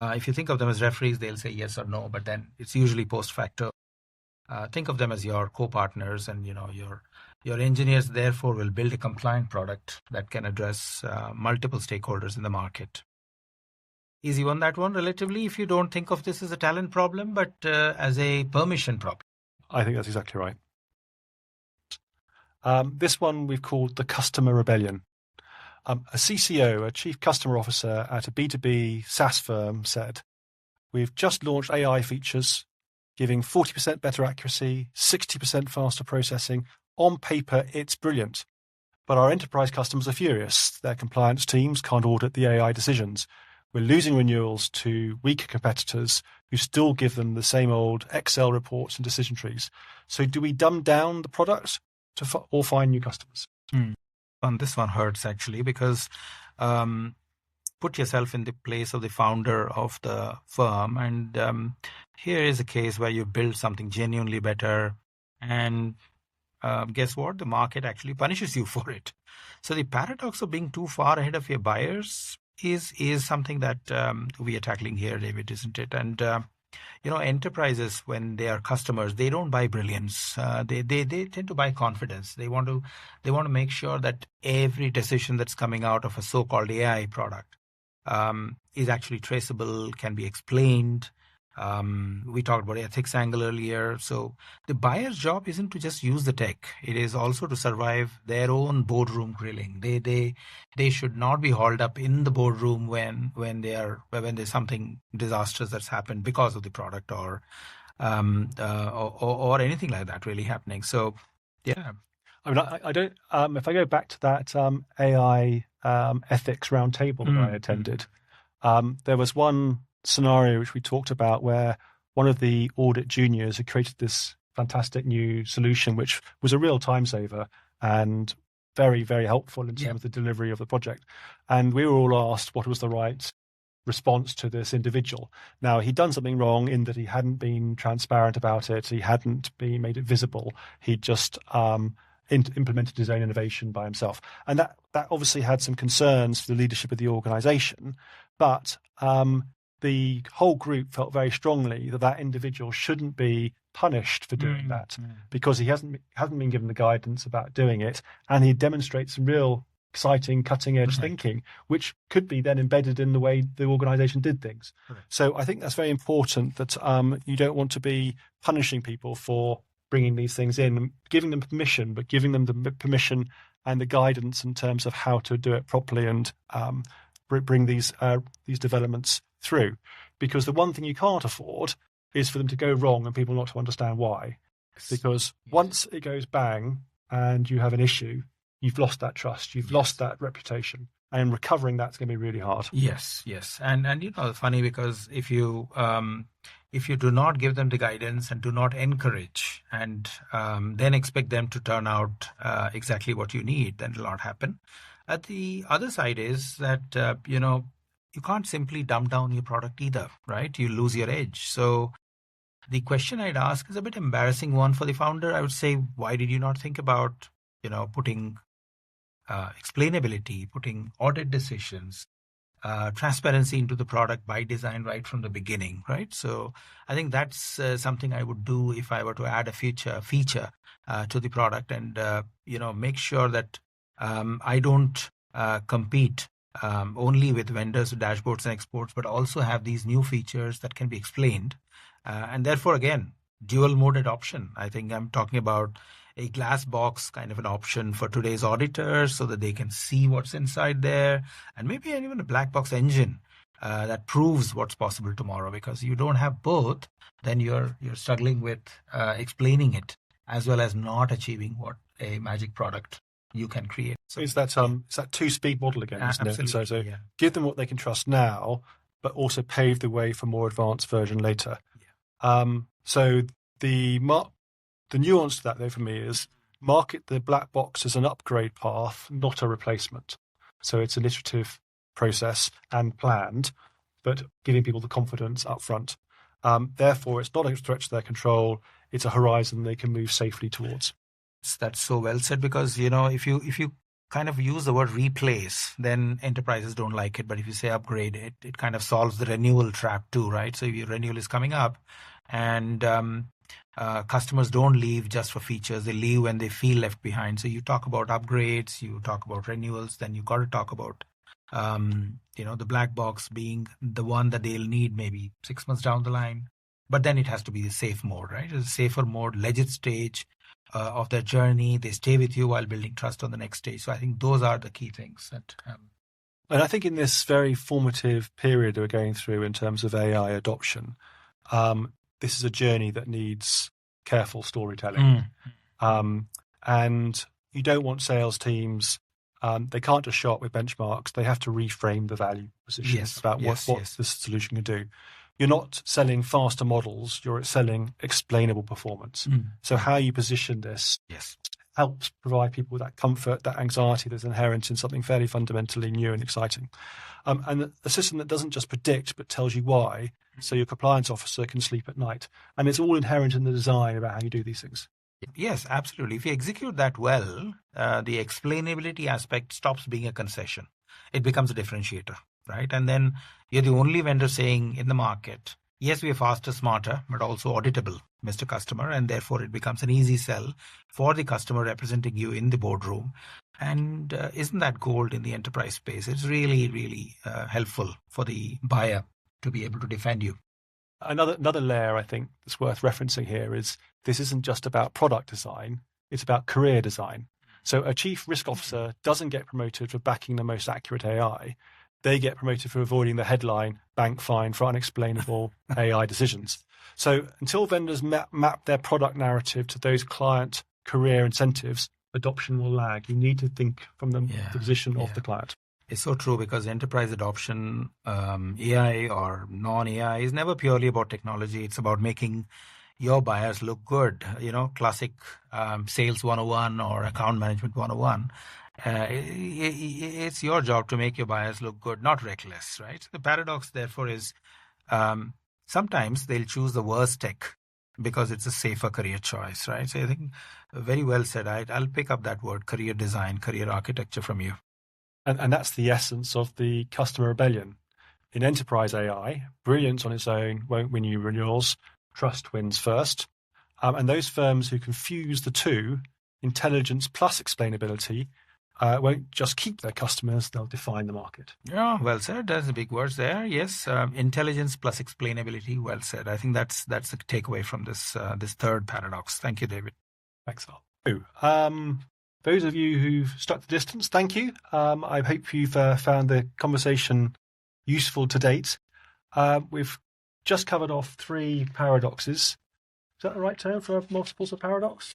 If you think of them as referees, they'll say yes or no, but then it's usually post facto. Think of them as your co-partners, and your engineers therefore will build a compliant product that can address multiple stakeholders in the market. Easy one, that one, relatively, if you don't think of this as a talent problem, but as a permission problem. I think that's exactly right. This one we've called the customer rebellion. A CCO, a chief customer officer at a B2B SaaS firm, said, "We've just launched AI features, giving 40% better accuracy, 60% faster processing. On paper, it's brilliant. But our enterprise customers are furious. Their compliance teams can't audit the AI decisions. We're losing renewals to weaker competitors who still give them the same old Excel reports and decision trees. So do we dumb down the product or find new customers?" And this one hurts, actually, because put yourself in the place of the founder of the firm. And here is a case where you build something genuinely better. And guess what? The market actually punishes you for it. So the paradox of being too far ahead of your buyers is something that we are tackling here, David, isn't it? And enterprises, when they are customers, they don't buy brilliance. They tend to buy confidence. They want to make sure that every decision that's coming out of a so-called AI product is actually traceable, can be explained. We talked about ethics angle earlier. So the buyer's job isn't to just use the tech. It is also to survive their own boardroom grilling. They should not be hauled up in the boardroom when there's something disastrous that's happened because of the product or anything like that really happening. So yeah. I mean, I don't. If I go back to that AI ethics roundtable that I attended, there was one scenario which we talked about where one of the audit juniors had created this fantastic new solution, which was a real time saver and very, very helpful in terms of the delivery of the project. And we were all asked what was the right response to this individual. Now, he'd done something wrong in that he hadn't been transparent about it. He hadn't made it visible. He just implemented his own innovation by himself. And that obviously had some concerns for the leadership of the organization. But the whole group felt very strongly that individual shouldn't be punished for doing that because he hasn't been given the guidance about doing it. And he demonstrates some real exciting, cutting-edge thinking, which could be then embedded in the way the organization did things. So I think that's very important that you don't want to be punishing people for bringing these things in, giving them permission, but giving them the permission and the guidance in terms of how to do it properly and bring these developments through. Because the one thing you can't afford is for them to go wrong and people not to understand why. Because once it goes bang and you have an issue, you've lost that trust, you've lost that reputation, and recovering that's going to be really hard. Yes, and it's funny because if you do not give them the guidance and do not encourage and then expect them to turn out exactly what you need, then it will not happen. The other side is that you can't simply dumb down your product either, right? You lose your edge. So the question I'd ask is a bit embarrassing one for the founder. I would say, why did you not think about putting explainability, putting audit decisions, transparency into the product by design right from the beginning, right? So I think that's something I would do if I were to add a feature to the product and, make sure that I don't compete only with vendors, dashboards and exports, but also have these new features that can be explained. And therefore, again, dual mode adoption. I think I'm talking about a glass box kind of an option for today's auditors so that they can see what's inside there, and maybe even a black box engine that proves what's possible tomorrow. Because you don't have both, then you're struggling with explaining it as well as not achieving what a magic product you can create. So it's that two-speed model again, isn't it? So give them what they can trust now, but also pave the way for more advanced version later. So the nuance to that, though, for me is market the black box as an upgrade path, not a replacement. So it's an iterative process and planned, but giving people the confidence up front. Therefore, it's not a threat to their control. It's a horizon they can move safely towards. That's so well said, because, if you kind of use the word replace, then enterprises don't like it. But if you say upgrade, it kind of solves the renewal trap too, right? So if your renewal is coming up and customers don't leave just for features, they leave when they feel left behind. So you talk about upgrades, you talk about renewals, then you got to talk about the black box being the one that they'll need maybe 6 months down the line. But then it has to be the safe mode, right? It's a safer mode, legit stage of their journey. They stay with you while building trust on the next stage. So I think those are the key things that. And I think in this very formative period we're going through in terms of AI adoption, this is a journey that needs careful storytelling. And you don't want sales teams, they can't just show up with benchmarks. They have to reframe the value position about what this solution can do. You're not selling faster models, you're selling explainable performance. So how you position this helps provide people with that comfort, that anxiety that's inherent in something fairly fundamentally new and exciting. And a system that doesn't just predict, but tells you why, so your compliance officer can sleep at night. And it's all inherent in the design about how you do these things. Yes, absolutely. If you execute that well, the explainability aspect stops being a concession. It becomes a differentiator, right? And then you're the only vendor saying in the market, yes, we are faster, smarter, but also auditable, Mr. Customer. And therefore, it becomes an easy sell for the customer representing you in the boardroom. And isn't that gold in the enterprise space? It's really, really helpful for the buyer to be able to defend you. Another layer I think that's worth referencing here is this isn't just about product design, it's about career design. So a chief risk officer doesn't get promoted for backing the most accurate AI. They get promoted for avoiding the headline bank fine for unexplainable AI decisions. So until vendors map their product narrative to those client career incentives, adoption will lag. You need to think from the position of the client. It's so true, because enterprise adoption, AI or non-AI, is never purely about technology. It's about making your buyers look good. Classic sales 101 or account management 101. It's your job to make your buyers look good, not reckless, right? The paradox, therefore, is sometimes they'll choose the worst tech because it's a safer career choice, right? So I think very well said. I'll pick up that word, career design, career architecture, from you. And that's the essence of the customer rebellion. In enterprise AI, brilliance on its own won't win you renewals. Trust wins first. And those firms who confuse the two, intelligence plus explainability, won't just keep their customers, they'll define the market. Yeah, well said. That's the big words there. Yes, intelligence plus explainability. Well said. I think that's the takeaway from this third paradox. Thank you, David. Thanks, Al. Those of you who've stuck the distance, thank you. I hope you've found the conversation useful to date. We've just covered off 3 paradoxes. Is that the right term for multiples of paradox?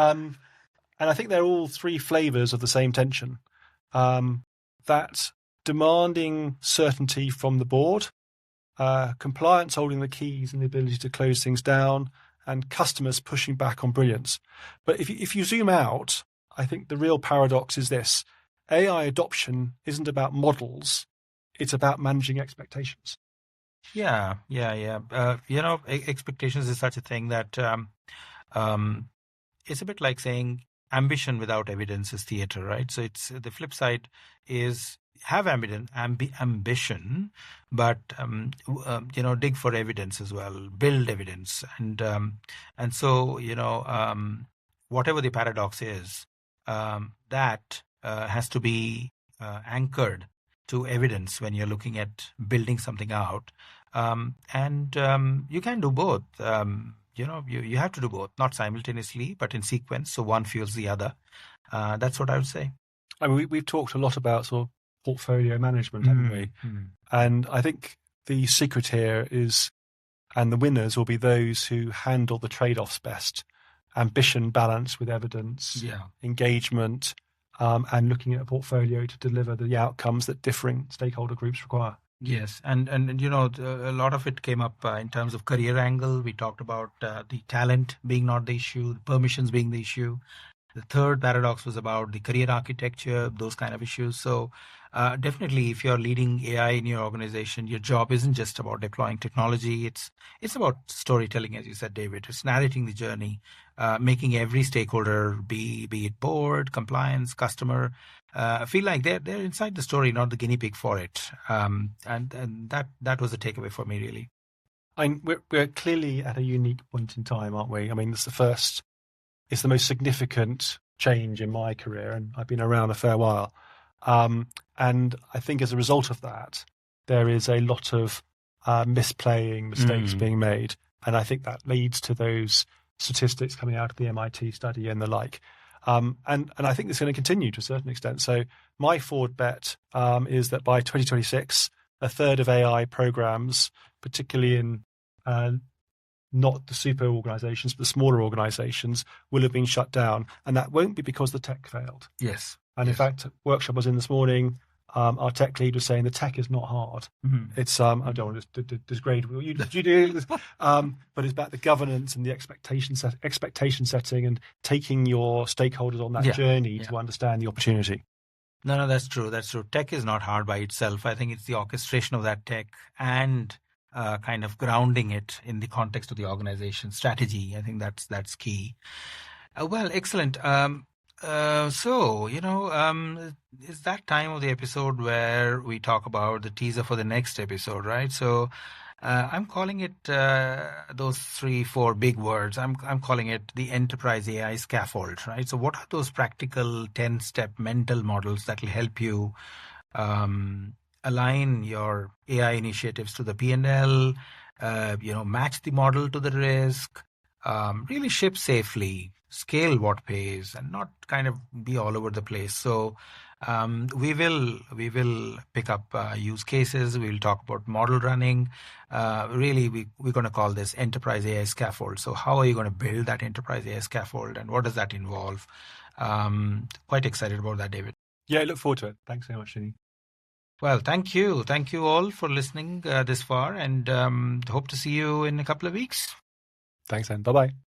And I think they're all 3 flavors of the same tension. That demanding certainty from the board, compliance holding the keys and the ability to close things down, and customers pushing back on brilliance. But if you zoom out, I think the real paradox is this. AI adoption isn't about models. It's about managing expectations. Yeah. Expectations is such a thing that it's a bit like saying ambition without evidence is theater, right? So it's the flip side is have ambition, but dig for evidence as well, build evidence, and so whatever the paradox is, that has to be anchored to evidence when you're looking at building something out, and you can do both. You have to do both, not simultaneously, but in sequence. So one fuels the other. That's what I would say. I mean, we've talked a lot about sort of portfolio management, haven't we? And I think the secret here is, and the winners will be those who handle the trade-offs best. Ambition balanced with evidence, engagement, and looking at a portfolio to deliver the outcomes that differing stakeholder groups require. Yes, and a lot of it came up in terms of career angle. We talked about the talent being not the issue, the permissions being the issue. The third paradox was about the career architecture, those kind of issues. So definitely, if you're leading AI in your organization, your job isn't just about deploying technology. It's about storytelling, as you said, David. It's narrating the journey, making every stakeholder, be it board, compliance, customer, feel like they're inside the story, not the guinea pig for it. And that was the takeaway for me, really. We're clearly at a unique point in time, aren't we? I mean, it's the most significant change in my career, and I've been around a fair while. And I think as a result of that, there is a lot of mistakes being made. And I think that leads to those statistics coming out of the MIT study and the like. And I think it's going to continue to a certain extent. So my forward bet is that by 2026, a third of AI programs, particularly in not the super organizations, but the smaller organizations, will have been shut down. And that won't be because the tech failed. Yes. And in fact, workshop I was in this morning, our tech lead was saying the tech is not hard. It's, I don't want to degrade what you do, but it's about the governance and the expectation setting and taking your stakeholders on that journey to understand the opportunity. No, that's true. That's true. Tech is not hard by itself. I think it's the orchestration of that tech and kind of grounding it in the context of the organization strategy. I think that's key. Well, excellent. So, it's that time of the episode where we talk about the teaser for the next episode, right? So I'm calling it those 3, 4 big words. I'm calling it the enterprise AI scaffold, right? So, what are those practical 10-step mental models that will help you um, align your AI initiatives to the P&L, match the model to the risk, really ship safely, scale what pays, and not kind of be all over the place. So we will pick up use cases. We'll talk about model running. Really, we're going to call this enterprise AI scaffold. So how are you going to build that enterprise AI scaffold, and what does that involve? Quite excited about that, David. Yeah, I look forward to it. Thanks so much, Srini. Well, thank you. Thank you all for listening this far, and hope to see you in a couple of weeks. Thanks, Anne. Bye-bye.